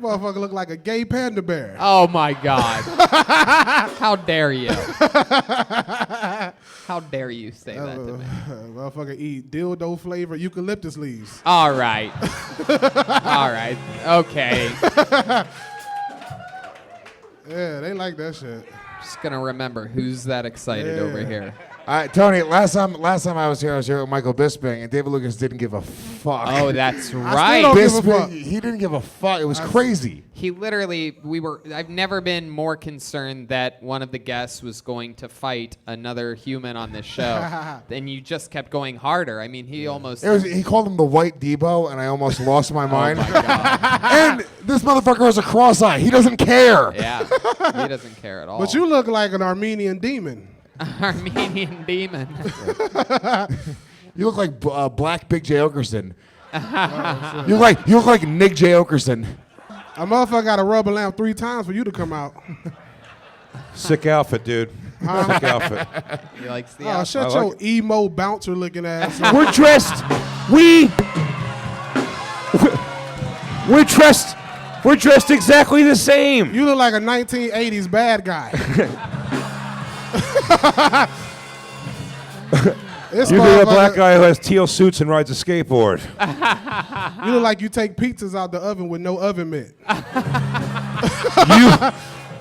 Motherfucker look like a gay panda bear. Oh my God. How dare you? How dare you say that to me? Motherfucker eat dildo flavor eucalyptus leaves. All right. All right. Okay. Yeah, they like that shit. Just gonna remember who's that excited over here. All right, Tony, last time I was here with Michael Bisping, and David Lucas didn't give a fuck. Oh, that's right. Bisping, he didn't give a fuck. It was crazy. He literally, I've never been more concerned that one of the guests was going to fight another human on this show. And you just kept going harder. I mean, he almost... He called him the White Debo, and I almost lost my mind. Oh my God. And this motherfucker has a cross eye. He doesn't care. Yeah, he doesn't care at all. But you look like an Armenian demon. Armenian demon. You look like Black Big J. Oakerson. You look like Nick J. Oakerson. A motherfucker got to rubber lamp 3 times for you to come out. Sick outfit, dude. Sick outfit. He likes the Oh, shut I your like emo bouncer looking ass up. We're dressed. We're dressed exactly the same. You look like a 1980s bad guy. You look a black guy who has teal suits and rides a skateboard. You look like you take pizzas out the oven with no oven mitt.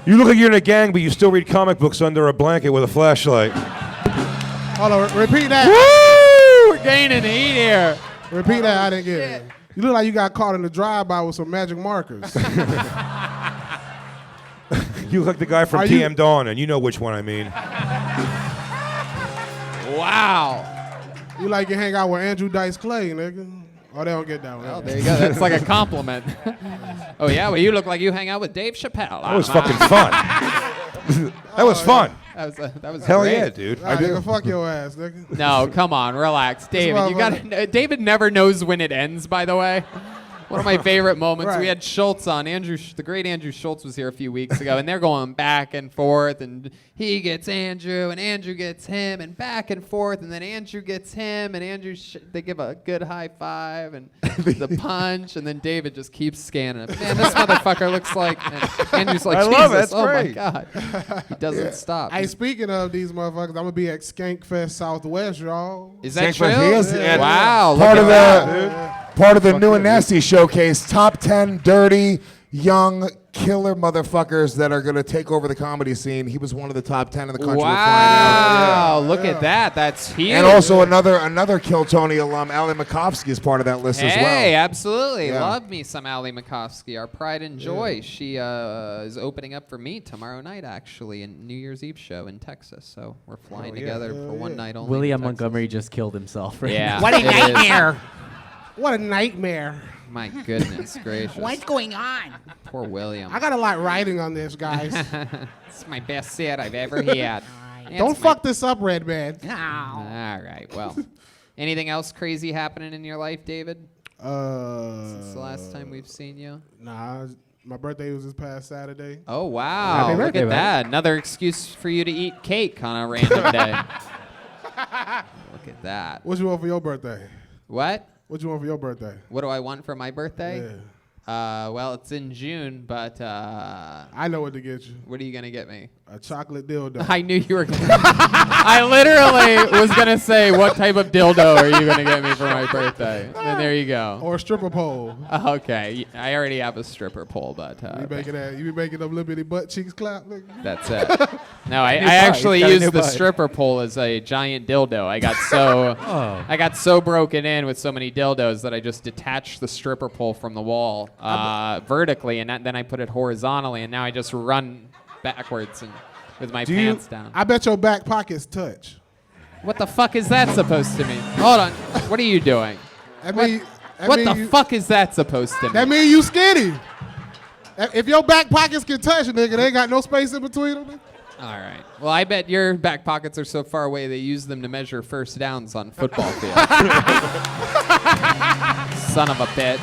You look like you're in a gang, but you still read comic books under a blanket with a flashlight. Hold on, repeat that. Woo! We're gaining heat here. Repeat that, I didn't get it. You look like you got caught in the drive-by with some magic markers. You look like the guy from TM Dawn, and you know which one I mean. Wow. You like you hang out with Andrew Dice Clay, nigga. Oh, they don't get that one. Oh, there you go. That's like a compliment. Oh, yeah? Well, you look like you hang out with Dave Chappelle. That was fucking fun. That was fun. That was Hell great. yeah, dude. Nah, nigga, fuck your ass, nigga. No, come on, relax, David. You got David never knows when it ends. By the way, one of my favorite moments. Right. We had Schultz on. The great Andrew Schultz was here a few weeks ago, and they're going back and forth, and he gets Andrew, and Andrew gets him, and back and forth, and then Andrew gets him, and Andrew they give a good high five and the punch, and then David just keeps scanning him. Man, this motherfucker looks like. And Andrew's like, I Jesus, love it. That's oh great. my God, he doesn't stop. Hey, speaking of these motherfuckers, I'm gonna be at Skankfest Southwest, y'all. Is that Skankfest, true? he is. Wow, Part look of at the that. part of the New and Nasty showcase. Top 10 dirty, young, killer motherfuckers that are gonna take over the comedy scene. He was one of the top 10 in the country. Wow, look at that. That's huge. And also another Kill Tony alum, Ali Makovsky, is part of that list as well. Hey, absolutely. Yeah. Love me some Ali Makovsky, our pride and joy. She is opening up for me tomorrow night, actually, in New Year's Eve show in Texas. So we're flying together for one night only. William in Texas. Montgomery just killed himself. Right Yeah. now. What a it is. nightmare. What a nightmare. My goodness gracious. What's going on? Poor William. I got a lot writing on this, guys. It's my best set I've ever had. Don't fuck this up, Red Man. All right. Well, anything else crazy happening in your life, David? Since the last time we've seen you? Nah, my birthday was this past Saturday. Oh, wow. Happy Look birthday, at man. that. Another excuse for you to eat cake on a random day. Look at that. What you want for your birthday? What? What you want for your birthday? What do I want for my birthday? Yeah. Well, it's in June, but I know what to get you. what are you going to get me? A chocolate dildo. I knew you were going to. I literally was going to say, what type of dildo are you going to get me for my birthday? And there you go. Or a stripper pole. Okay. I already have a stripper pole, but You be making them little bitty butt cheeks clap, nigga. that's it. No, I actually used the stripper pole as a giant dildo. I got so broken in with so many dildos that I just detached the stripper pole from the wall vertically, and then I put it horizontally, and now I just run backwards and with my pants down. I bet your back pockets touch. What the fuck is that supposed to mean? Hold on. What are you doing? What the fuck is that supposed to mean? That mean you skinny. If your back pockets can touch, nigga, they ain't got no space in between them. All right. Well, I bet your back pockets are so far away they use them to measure first downs on football fields. Son of a bitch.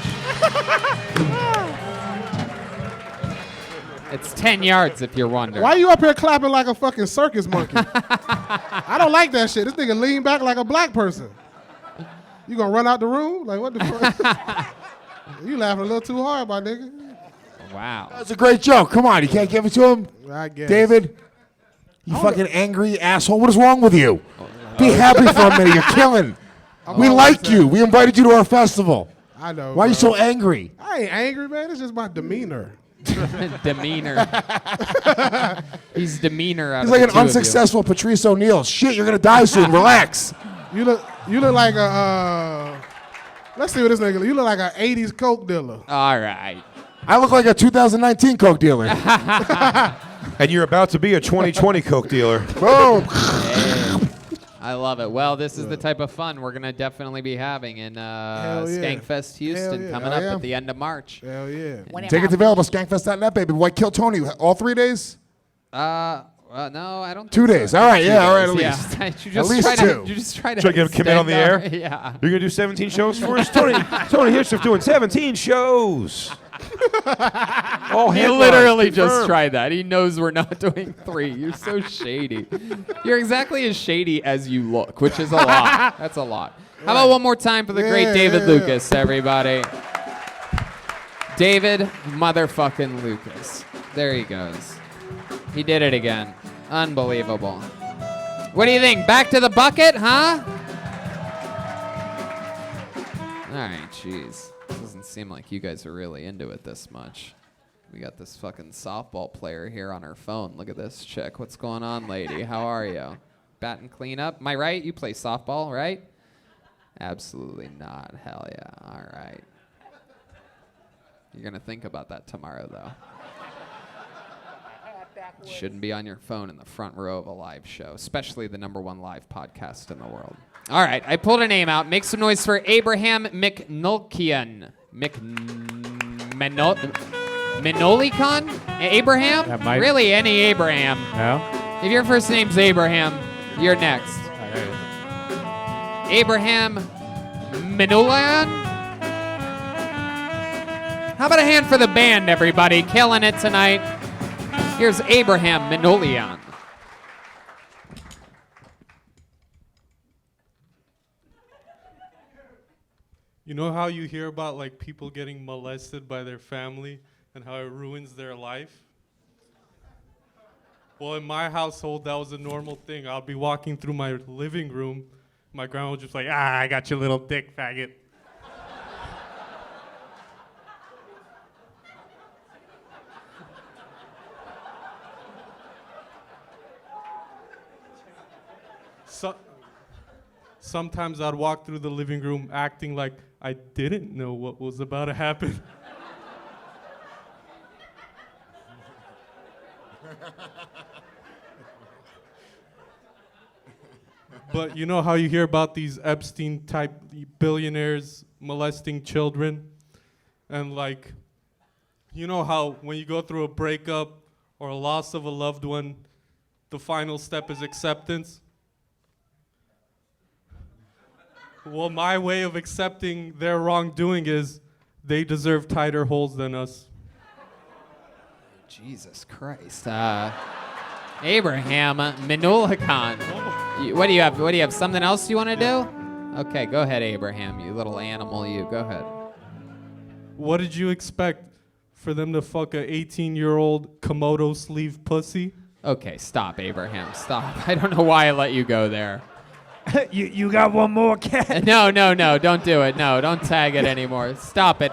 It's 10 yards if you're wondering. Why you up here clapping like a fucking circus monkey? I don't like that shit. This nigga lean back like a black person. You gonna run out the room? Like, what the fuck? You laughing a little too hard, my nigga. Wow. That's a great joke. Come on, you can't give it to him? I guess. David, you fucking angry asshole. What is wrong with you? Be happy for a minute. You're killing. We like you. We invited you to our festival. I know. Why are you bro. so angry? I ain't angry, man. It's just my demeanor. Demeanor. He's demeanor out He's of like the an two of you. unsuccessful Patrice O'Neal. Shit, you're gonna die soon. Relax. You look like a. Let's see what this nigga. You look like an '80s coke dealer. All right. I look like a 2019 Coke dealer. And you're about to be a 2020 Coke dealer. Boom. I love it. Well, this is the type of fun we're going to definitely be having in Skankfest Houston yeah. coming Oh, up yeah. at the end of March. Hell yeah. Tickets available. Skankfest.net, baby. White Kill Tony. All 3 days? No, I don't. 2 think days. So. All right. 2 Yeah. All right. days, At least. You just at least try 2. You just try to. Try to get him on the air? Yeah. You're going to do 17 shows for us? Tony Hirsch's doing 17 shows. Oh, He literally just tried that. He knows we're not doing 3. You're so shady. You're exactly as shady as you look, which is a lot. That's a lot. How about one more time for the great David Lucas, everybody? David motherfucking Lucas. There he goes. He did it again. Unbelievable. What do you think? Back to the bucket, huh? All right, jeez. Doesn't seem like you guys are really into it this much. We got this fucking softball player here on her phone. Look at this chick. What's going on, lady? How are you? Batting cleanup? Am I right? You play softball, right? Absolutely not. Hell yeah. All right. You're going to think about that tomorrow, though. Shouldn't be on your phone in the front row of a live show, especially the ¡1 live podcast in the world. All right, I pulled a name out. Make some noise for Abraham Manoogian. Manolicon? Abraham? Really, any Abraham. No? If your first name's Abraham, you're next. Abraham Manoogian? How about a hand for the band, everybody? Killing it tonight. Here's Abraham Manoogian. You know how you hear about like people getting molested by their family and how it ruins their life? Well, in my household, that was a normal thing. I'll be walking through my living room. My grandma was just like, I got your little dick, faggot. Sometimes I'd walk through the living room acting like I didn't know what was about to happen. But you know how you hear about these Epstein-type billionaires molesting children? And like, you know how when you go through a breakup or a loss of a loved one, the final step is acceptance? Well, my way of accepting their wrongdoing is they deserve tighter holes than us. Jesus Christ. Abraham Manoogian. What do you have? What do you have? Something else you want to do? Okay, go ahead, Abraham, you little animal, you. Go ahead. What did you expect? For them to fuck a 18-year-old Komodo sleeve pussy? Okay, stop, Abraham. Stop. I don't know why I let you go there. You got one more, cat? No, don't do it. No, don't tag it anymore. Stop it.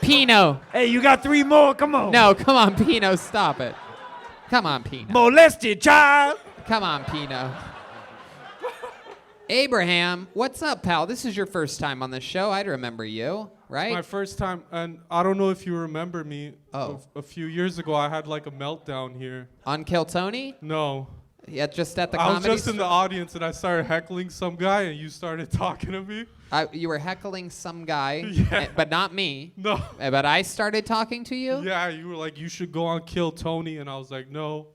Pino. Hey, you got 3 more? Come on. No, come on, Pino, stop it. Come on, Pino. Molested child. Come on, Pino. Abraham, what's up, pal? This is your first time on the show. I'd remember you, right? It's my first time, and I don't know if you remember me. Oh. A few years ago, I had like a meltdown here. On Kill Tony? No. Yeah, just at the I was comedy just in the audience, and I started heckling some guy, and you started talking to me. You were heckling some guy, Yeah. but not me. No. But I started talking to you? Yeah, you were like, you should go on Kill Tony, and I was like, no.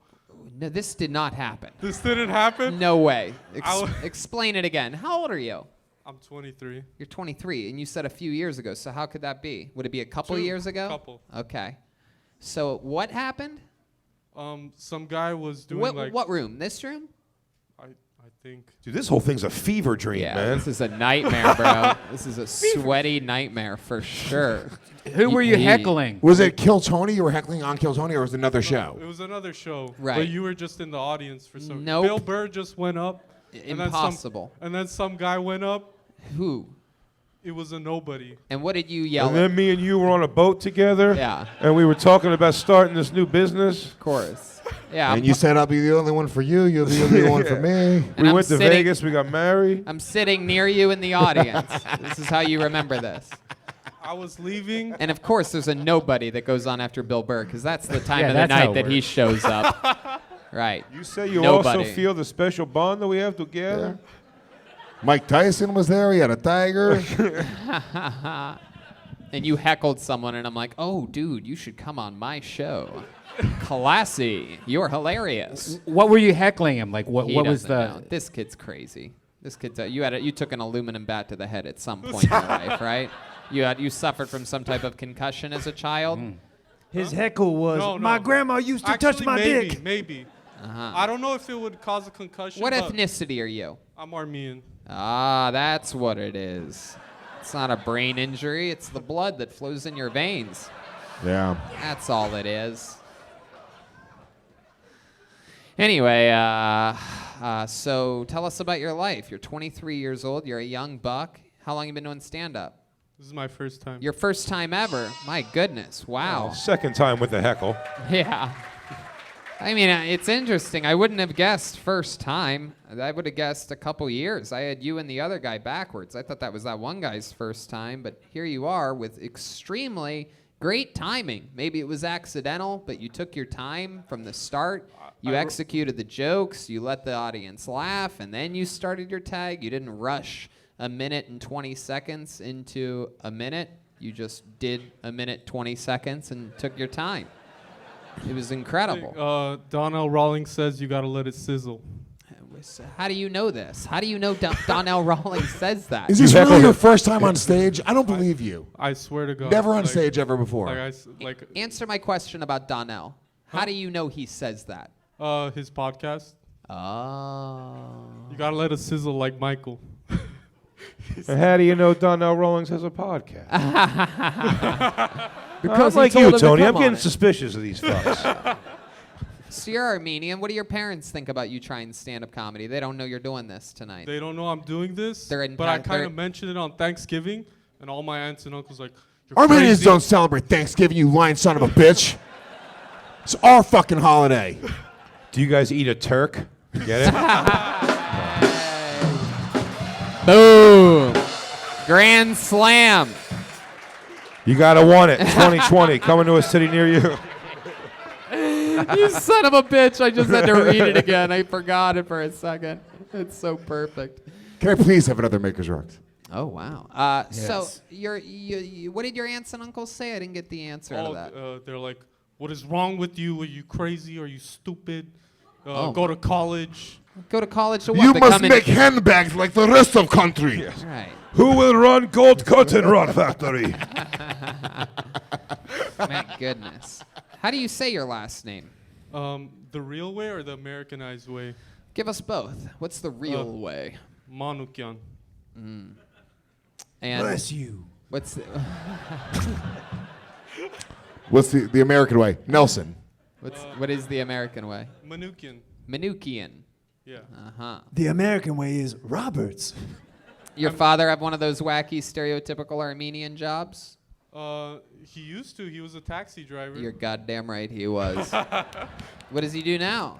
No, this did not happen. This didn't happen? No way. Explain it again. How old are you? I'm 23. You're 23, and you said a few years ago, so how could that be? Would it be a couple 2 years ago? Couple. Okay. So what happened? Some guy was doing what room? This room? I think. Dude, this whole thing's a fever dream, Yeah, man. this is a nightmare, bro. This is a sweaty nightmare for sure. Who were you heckling? Was it Kill Tony? You were heckling on Kill Tony, or was it another show? It was another show. Right. But you were just in the audience for some. Nope. Bill Burr just went up. Impossible. And then some guy went up. Who? It was a nobody. And what did you yell And at? then me and you were on a boat together. Yeah. And we were talking about starting this new business. Of course. Yeah. And you said, I'll be the only one for you. You'll be the only one for me. We went to Vegas. We got married. I'm sitting near you in the audience. This is how you remember this. I was leaving. And of course, there's a nobody that goes on after Bill Burr, because that's the time Yeah, of the that's how night it that he works. shows up. Right. You say you Nobody. also feel the special bond that we have together? Mike Tyson was there. He had a tiger. and you heckled someone, and I'm like, oh, dude, you should come on my show. Classy. You're hilarious. What were you heckling him? Like, what He was doesn't the... know. This kid's crazy. This kid's... you took an aluminum bat to the head at some point in your life, right? You suffered from some type of concussion as a child? His heckle was, No, my no. grandma used to touch my dick. Maybe. Uh-huh. I don't know if it would cause a concussion. What but ethnicity are you? I'm Armenian. Ah, that's what it is. It's not a brain injury. It's the blood that flows in your veins. Yeah. That's all it is. Anyway, so tell us about your life. You're 23 years old. You're a young buck. How long you been doing stand-up? This is my first time. Your first time ever. My goodness. Wow. Second time with the heckle. Yeah. I mean, it's interesting. I wouldn't have guessed first time. I would have guessed a couple years. I had you and the other guy backwards. I thought that was that one guy's first time, but here you are with extremely great timing. Maybe it was accidental, but you took your time from the start. You executed the jokes. You let the audience laugh, and then you started your tag. You didn't rush a minute and 20 seconds into a minute. You just did a minute, 20 seconds and took your time. It was incredible. Donnell Rawlings says you gotta let it sizzle. How do you know this? How do you know Donnell Rawlings says that? Is this really your first time on stage? I don't believe you. I swear to God. Never on stage ever before. Answer my question about Donnell. How do you know he says that? His podcast. Oh. You gotta let it sizzle like Michael. And how do you know Donnell Rawlings has a podcast? Because I'm like he told you, him to Tony. come I'm getting on it. suspicious of these fucks. So you're Armenian. What do your parents think about you trying stand-up comedy? They don't know you're doing this tonight. They don't know I'm doing this, They're in but I pa- kind they're- of mentioned it on Thanksgiving, and all my aunts and uncles like, "You're Armenians crazy." don't celebrate Thanksgiving, you lying son of a bitch. It's our fucking holiday. Do you guys eat a Turk? Get it? Boom. Grand slam. You gotta want it. 2020 coming to a city near you. You son of a bitch. I just had to read it again. I forgot it for a second. It's so perfect. Can I please have another Maker's Rocks? Oh, wow. So Yes. you what did your aunts and uncles say? I didn't get the answer out of that. They're like, "What is wrong with you? Are you crazy? Are you stupid? Oh. Go to college." Go to college to what? You must Become an- make handbags like the rest of country. Right. Who will run Gold Cotton Rod Factory? My goodness. How do you say your last name? The real way or the Americanized way? Give us both. What's the real way? Manoogian. And Bless you. What's the What's the American way? Nelson. what is the American way? Manoogian. Manoogian. Yeah. Uh-huh. The American way is Roberts. Your father have one of those wacky stereotypical Armenian jobs? He used to. He was a taxi driver. You're goddamn right he was. What does he do now?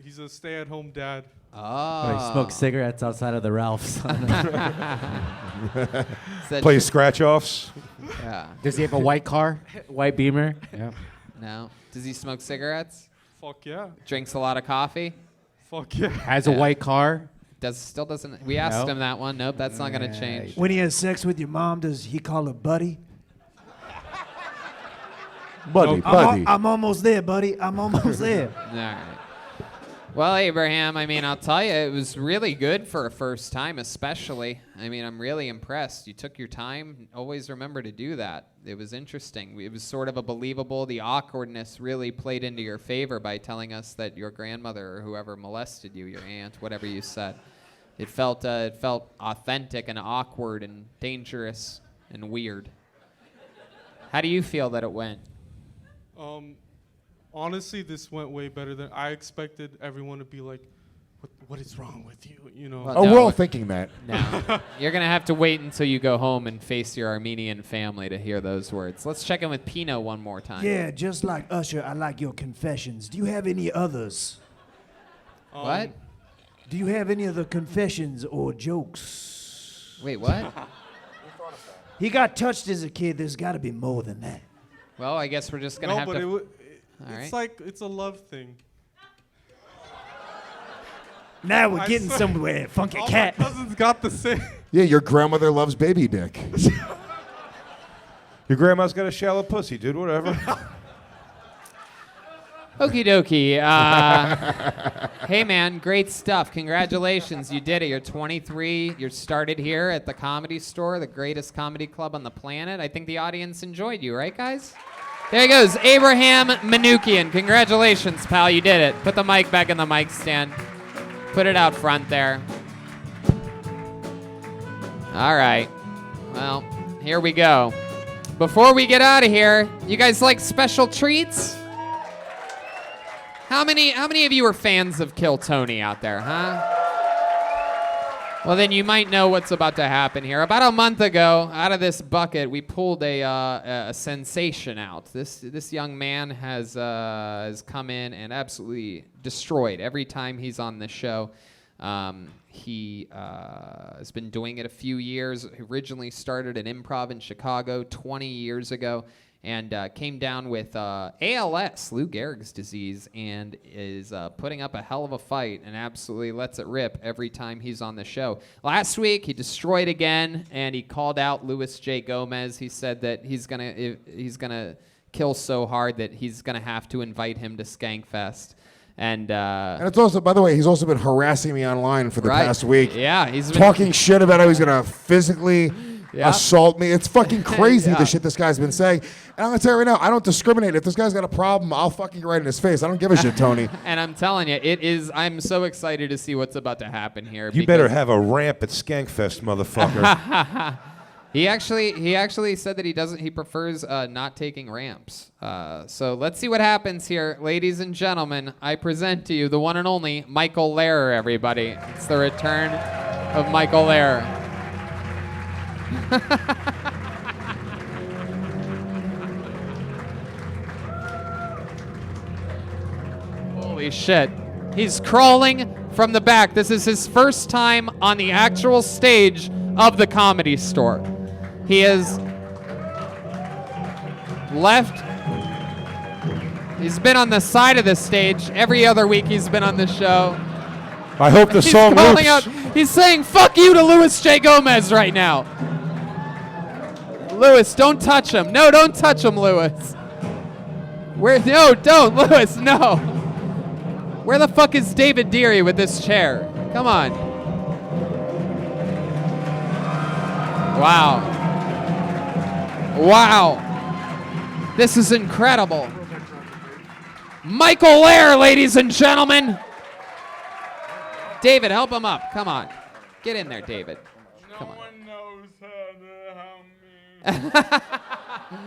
He's a stay-at-home dad. Oh. He smokes cigarettes outside of the Ralph's. Play scratch-offs. Yeah. Does he have a white car? White Beamer. Yeah. No. Does he smoke cigarettes? Fuck yeah. Drinks a lot of coffee? Fuck yeah. Has a white car? Still doesn't. We asked No. him that one. Nope, that's not gonna change. When he has sex with your mom, does he call her buddy? Buddy, buddy. I'm almost there, buddy. I'm almost there. All right. Well, Abraham, I mean, I'll tell you, it was really good for a first time, especially. I mean, I'm really impressed. You took your time. Always remember to do that. It was interesting. It was sort of a believable. The awkwardness really played into your favor by telling us that your grandmother or whoever molested you, your aunt, whatever you said. It felt authentic and awkward and dangerous and weird. How do you feel that it went? Honestly, this went way better than I expected. Everyone to be like, "What is wrong with you?" You know. Well, We're all thinking that. No. You're going to have to wait until you go home and face your Armenian family to hear those words. Let's check in with Pino one more time. Yeah, just like Usher, I like your confessions. Do you have any others? What? Do you have any other confessions or jokes? Wait, what? He got touched as a kid. There's got to be more than that. Well, I guess we're just going to No, have but to... it's right. like it's a love thing. Now we're I getting swear. somewhere. Funky All cat. my cousins got the same. Yeah, your grandmother loves baby dick. Your grandma's got a shallow pussy, dude. Whatever. Okie dokie. Hey, man, great stuff. Congratulations. You did it. You're 23. You started here at the Comedy Store, the greatest comedy club on the planet. I think the audience enjoyed you, right, guys? There he goes, Abraham Manoogian. Congratulations, pal. You did it. Put the mic back in the mic stand. Put it out front there. All right. Well, here we go. Before we get out of here, you guys like special treats? How many of you are fans of Kill Tony out there, huh? Well, then you might know what's about to happen here. About a month ago, out of this bucket, we pulled a sensation out. This young man has come in and absolutely destroyed every time he's on the show. He has been doing it a few years. He originally started an improv in Chicago 20 years ago and came down with ALS, Lou Gehrig's disease, and is putting up a hell of a fight and absolutely lets it rip every time he's on the show. Last week, he destroyed again, and he called out Louis J. Gomez. He said that he's gonna kill so hard that he's gonna have to invite him to Skankfest. And it's also, by the way, he's also been harassing me online for the past week. Yeah, he's been talking shit about how he's gonna physically assault me. It's fucking crazy the shit this guy's been saying. And I'm gonna tell you right now, I don't discriminate. If this guy's got a problem, I'll fucking get right in his face. I don't give a shit, Tony. And I'm telling you, I'm so excited to see what's about to happen here. You better have a ramp at Skankfest, motherfucker. He actually said that he prefers not taking ramps. So let's see what happens here. Ladies and gentlemen, I present to you the one and only Michael Lehrer, everybody. It's the return of Michael Lehrer. Holy shit. He's crawling from the back. This is his first time on the actual stage of the Comedy Store. He is left. He's been on the side of the stage. Every other week he's been on the show. I hope the song loops. He's saying fuck you to Louis J. Gomez right now. Louis, don't touch him. No, don't touch him, Louis. No, don't, Louis, no. Where the fuck is David Deary with this chair? Come on. Wow. Wow. This is incredible. Michael Lehrer, ladies and gentlemen. David, help him up. Come on. Get in there, David. Come on. No one knows how to help me.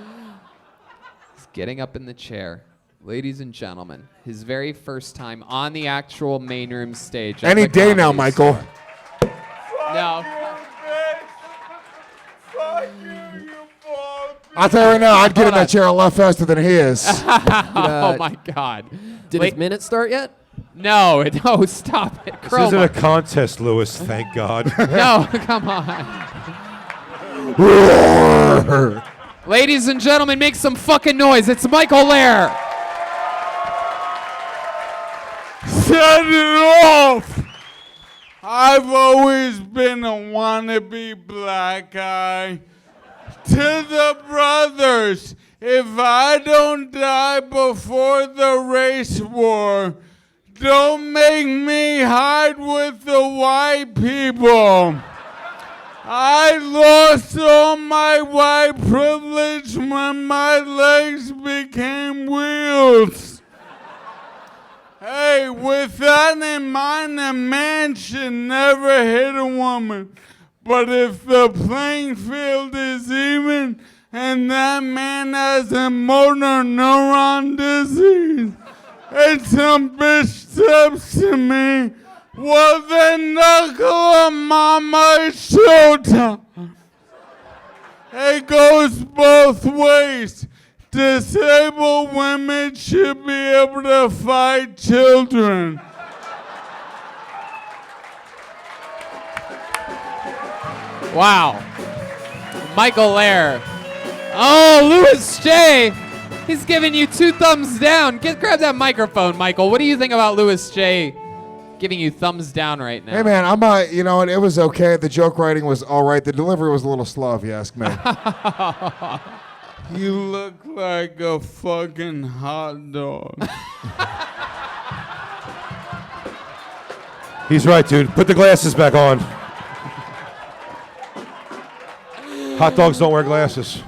He's getting up in the chair. Ladies and gentlemen, his very first time on the actual main room stage. Any day now, Michael. No. I'll tell you right now, I'd get in that chair a lot faster than he is. Oh my God! Did his minute start yet? No, stop it. This isn't a contest, Louis. Thank God. No, come on. Ladies and gentlemen, make some fucking noise. It's Michael Lehrer. Set it off! I've always been a wannabe black guy. To the brothers, if I don't die before the race war, don't make me hide with the white people. I lost all my white privilege when my legs became wheels. Hey, with that in mind, a man should never hit a woman. But if the playing field is even and that man has a motor neuron disease and some bitch steps to me, well then knuckle on mama, it's showtime. It goes both ways. Disabled women should be able to fight children. Wow. Michael Lehrer. Oh, Louis J. He's giving you 2 thumbs down. Grab that microphone, Michael. What do you think about Louis J. giving you thumbs down right now? Hey, man, it was okay. The joke writing was all right. The delivery was a little slow, if you ask me. You look like a fucking hot dog. He's right, dude. Put the glasses back on. Hot dogs don't wear glasses.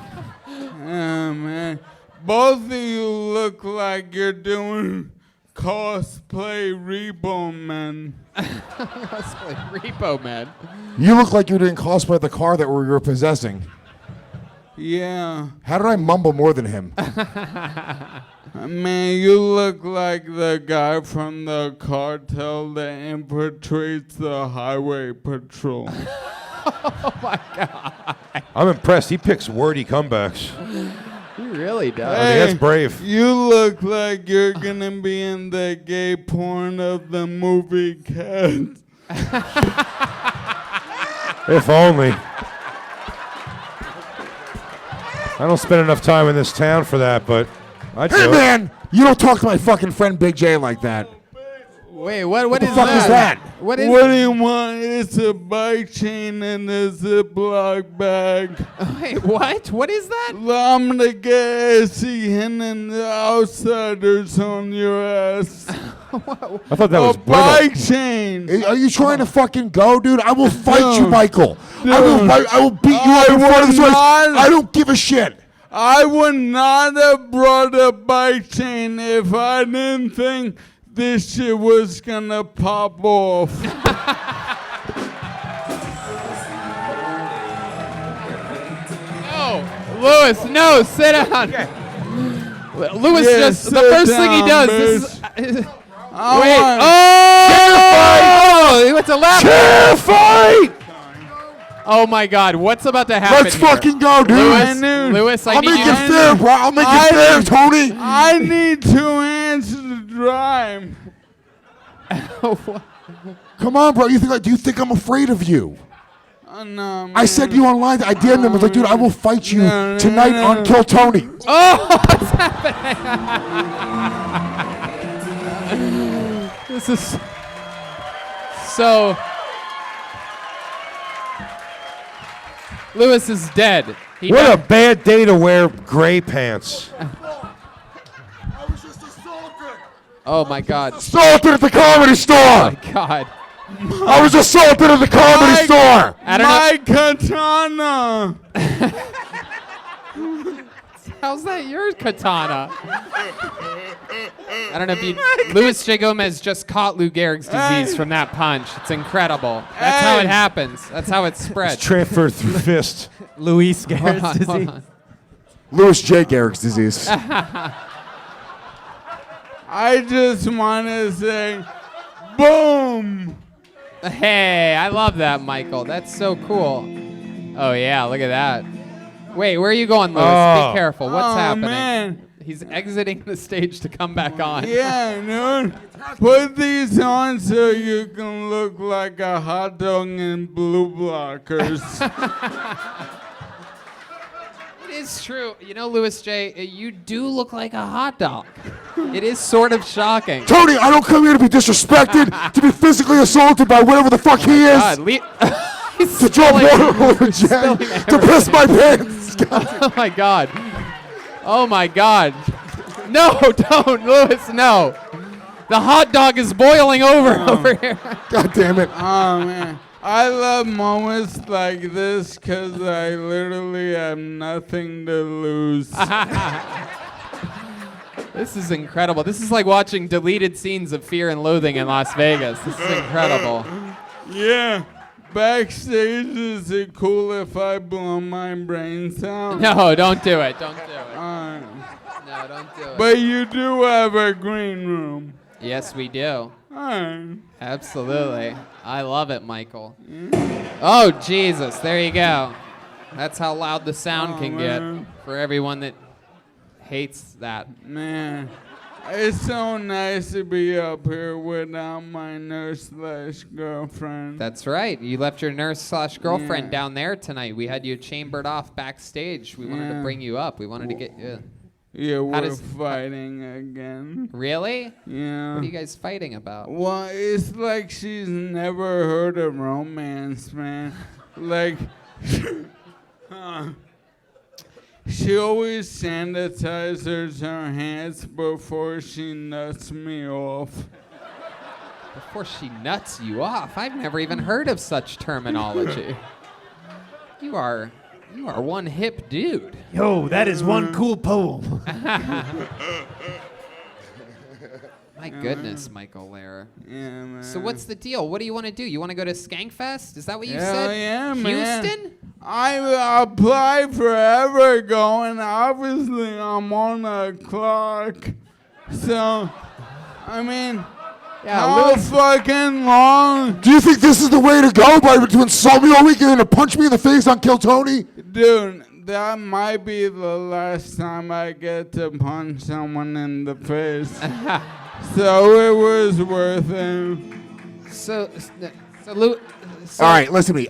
Yeah, man. Both of you look like you're doing cosplay Repo Men. Cosplay Repo Man. You look like you're doing cosplay of the car that we were possessing. Yeah. How did I mumble more than him? Man, you look like the guy from the cartel that infiltrates the highway patrol. Oh my God. I'm impressed. He picks wordy comebacks. He really does. I mean, that's brave. You look like you're gonna be in the gay porn of the movie Cats. If only. I don't spend enough time in this town for that, but I do. Hey, man! You don't talk to my fucking friend Big J like that. Wait, what the is fuck that? is that? What is What do you want? It's a bike chain and a Ziploc bag. Wait, what? What is that? I'm gonna get SCN and the outsiders on your ass. I thought that was a bike chain. Are you trying to fucking go, dude? I will fight you, Dude. Michael. I will beat you I up in front of would the place. not- I don't give a shit. I would not have brought a bike chain if I didn't think this shit was gonna pop off. No, Lewis, no, sit down. Lewis Yeah, just, the sit first thing he down, does bitch. is. Wait, want- oh! He went to left. Chair fight! Oh my God, what's about to happen? Let's here? fucking go, dude. Lewis, I I'll need make you. it fair, bro. I'll make it fair, Tony. I need 2 hands to drive. Come on, bro. Do you think I'm afraid of you? No, I said to you online. I DM'd him. I was like, dude, I will fight you No, no, tonight no, on no. Kill Tony. Oh, what's happening? This is so. Lewis is dead. What a bad day to wear gray pants. Oh my God. Assaulted at the comedy store. Oh my God. I was assaulted at the comedy store. I don't know. My katana. How's that your katana? I don't know if you. Louis J. Gomez just caught Lou Gehrig's disease from that punch. It's incredible. That's how it happens. That's how it spreads. It's transferred through fist. Luis Hold Gehrig's on, hold disease. on. Louis J. Gehrig's disease. I just want to say, boom. Hey, I love that, Michael. That's so cool. Oh yeah, look at that. Wait, where are you going, Louis? Oh. Be careful. What's happening? Man. He's exiting the stage to come back on. Yeah, dude. Put these on so you can look like a hot dog in blue blockers. It is true. You know, Louis J., you do look like a hot dog. It is sort of shocking. Tony, I don't come here to be disrespected, to be physically assaulted by whatever the fuck he is. God, To drop water over Jay, to piss my pants. Oh my God. Oh my God. No, don't, Louis, no. The hot dog is boiling over here. God damn it. Oh, man. I love moments like this because I literally have nothing to lose. This is incredible. This is like watching deleted scenes of Fear and Loathing in Las Vegas. This is incredible. Yeah. Backstage, is it cool if I blow my brains out? No, don't do it. Don't do it. No, don't do it. But you do have a green room. Yes, we do. Alright. Absolutely. I love it, Michael. Oh, Jesus. There you go. That's how loud the sound can man. get for everyone that hates that. Man, it's so nice to be up here without my nurse/girlfriend. That's right. You left your nurse/girlfriend Yeah. down there tonight. We had you chambered off backstage. We wanted to Yeah. bring you up. We wanted to get you. Yeah, How we're does- fighting again. Really? Yeah. What are you guys fighting about? Well, it's like she's never heard of romance, man. Like, She always sanitizes her hands before she nuts me off. Before she nuts you off? I've never even heard of such terminology. You are one hip dude. Yo, that is one cool poem. My goodness, Michael Lehrer. Yeah, man. So what's the deal? What do you want to do? You want to go to Skankfest? Is that what you Hell said? yeah, man. Houston? I applied forever ago, and obviously I'm on the clock. So, I mean, how fucking long? Do you think this is the way to go? To insult me all weekend and to punch me in the face on Kill Tony? Dude, that might be the last time I get to punch someone in the face. So it was worth it. All right, listen to me.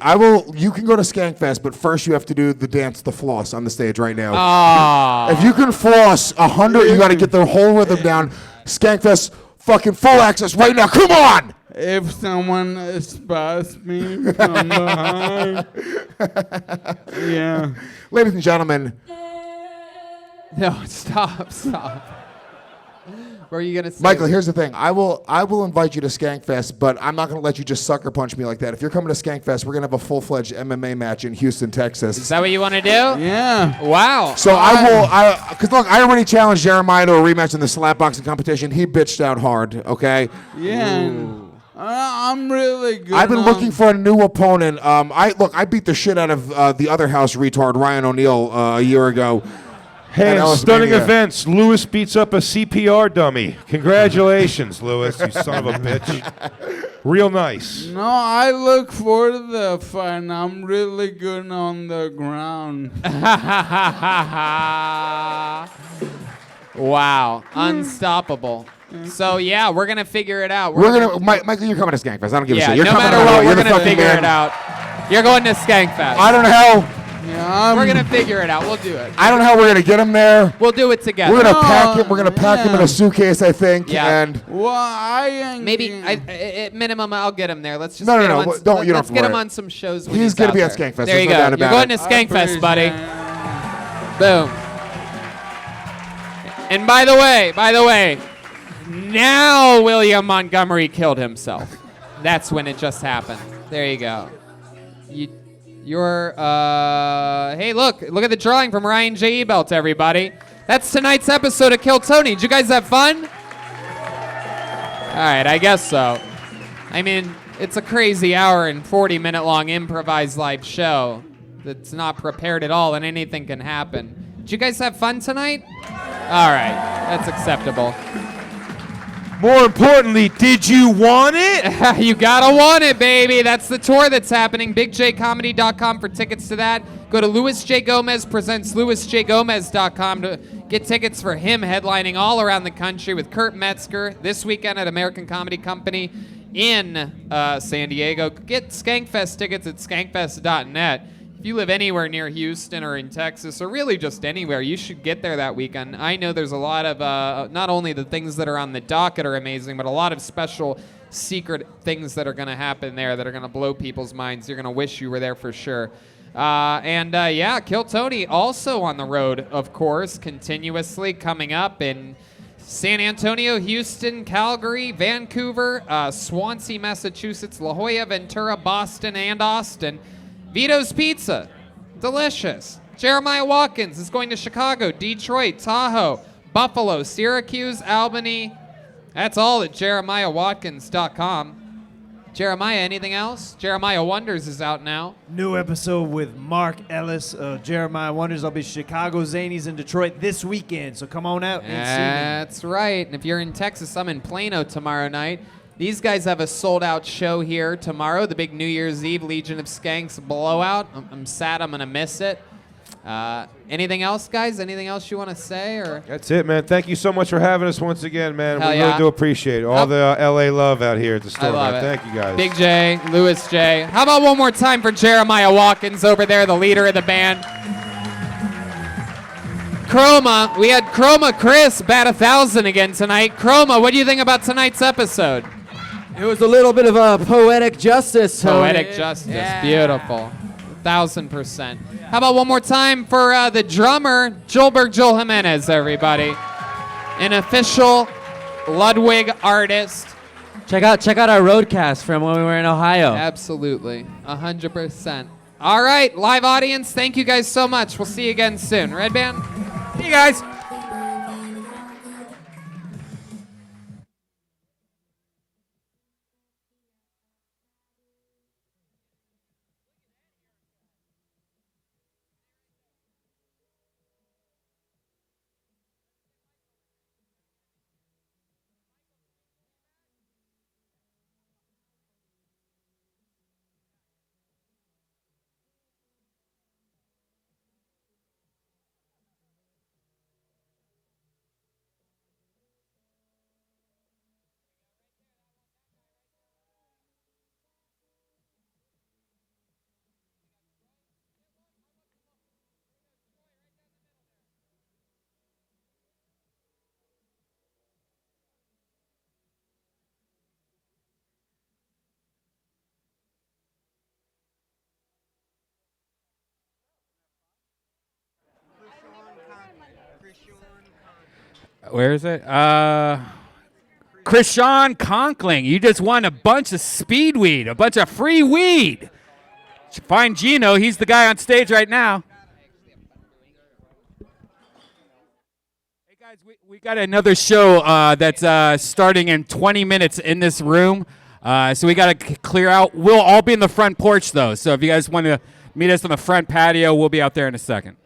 You can go to Skankfest, but first you have to do the dance, the floss on the stage right now. If you can floss 100, you got to get the whole rhythm down. Skankfest, fucking full access right now. Come on! If someone spots me from behind. Yeah. Ladies and gentlemen. No, stop. What are you gonna say? Michael, here's the thing. I will invite you to Skankfest, but I'm not gonna let you just sucker punch me like that. If you're coming to Skankfest, we're gonna have a full-fledged MMA match in Houston, Texas. Is that what you want to do? Yeah. Wow. So because look, I already challenged Jeremiah to a rematch in the slapboxing competition. He bitched out hard, okay? Yeah. I'm really good. I've been looking for a new opponent. I beat the shit out of the other house retard, Ryan O'Neal, a year ago. Hey, in stunning events, Lewis beats up a CPR dummy. Congratulations, Lewis, you son of a bitch. Real nice. No, I look for the fight. I'm really good on the ground. Wow. Unstoppable. So, yeah, we're going to figure it out. Michael, you're coming to Skankfest. I don't give a shit. You're no coming matter what, we're going to figure it out. You're going to Skankfest. I don't know how. Yeah, we're gonna figure it out. We'll do it. I don't know how we're gonna get him there. We'll do it together. We're gonna pack him. We're gonna pack him in a suitcase, I think. Yeah. And well, maybe at minimum I'll get him there. Let's just No, let's get him on some shows. When he's gonna out be at there. Skankfest. There you go. You're going to Skankfest, buddy. Boom. And by the way, now William Montgomery killed himself. That's when it just happened. There you go. Hey, look at the drawing from Ryan J. Ebelt, everybody. That's tonight's episode of Kill Tony. Did you guys have fun? All right, I guess so. I mean, it's a crazy hour and 40-minute long improvised live show that's not prepared at all, and anything can happen. Did you guys have fun tonight? All right, that's acceptable. More importantly, did you want it? You gotta want it, baby. That's the tour that's happening. BigJComedy.com for tickets to that. Go to Louis J. Gomez presents LouisJGomez.com to get tickets for him headlining all around the country with Kurt Metzger this weekend at American Comedy Company in San Diego. Get Skankfest tickets at skankfest.net. If you live anywhere near Houston or in Texas or really just anywhere, you should get there that weekend. I know there's a lot of, not only the things that are on the docket are amazing, but a lot of special secret things that are going to happen there that are going to blow people's minds. You're going to wish you were there for sure. Yeah, Kill Tony also on the road, of course, continuously coming up in San Antonio, Houston, Calgary, Vancouver, Swansea, Massachusetts, La Jolla, Ventura, Boston, and Austin. Vito's Pizza, delicious. Jeremiah Watkins is going to Chicago, Detroit, Tahoe, Buffalo, Syracuse, Albany. That's all at JeremiahWatkins.com. Jeremiah, anything else? Jeremiah Wonders is out now. New episode with Mark Ellis of Jeremiah Wonders. I'll be Chicago Zanies in Detroit this weekend, so come on out and see me. That's right. And if you're in Texas, I'm in Plano tomorrow night. These guys have a sold-out show here tomorrow, the big New Year's Eve Legion of Skanks blowout. I'm sad I'm going to miss it. Anything else, guys? Anything else you want to say? Or That's it, man. Thank you so much for having us once again, man. Hell we yeah. really do appreciate it. All the LA love out here at the store, I love man. it. Thank you, guys. Big J, Louis J. How about one more time for Jeremiah Watkins over there, the leader of the band? Chroma, we had Chroma Chris bat 1,000 again tonight. Chroma, what do you think about tonight's episode? It was a little bit of a poetic justice, Tony. Poetic justice, beautiful. 1,000%. How about one more time for the drummer, Joel Jimenez, everybody. An official Ludwig artist. Check out our roadcast from when we were in Ohio. Absolutely, 100%. All right, live audience, thank you guys so much. We'll see you again soon. Red Band? See you guys. Where is it? Krishan Conkling. You just won a bunch of speed weed, a bunch of free weed. Find Gino. He's the guy on stage right now. Hey, guys, we got another show that's starting in 20 minutes in this room. So we got to clear out. We'll all be in the front porch, though. So if you guys want to meet us on the front patio, we'll be out there in a second.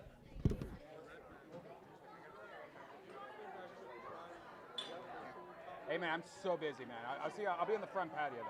Hey, man, I'm so busy, man. I'll see you. I'll be in the front patio there.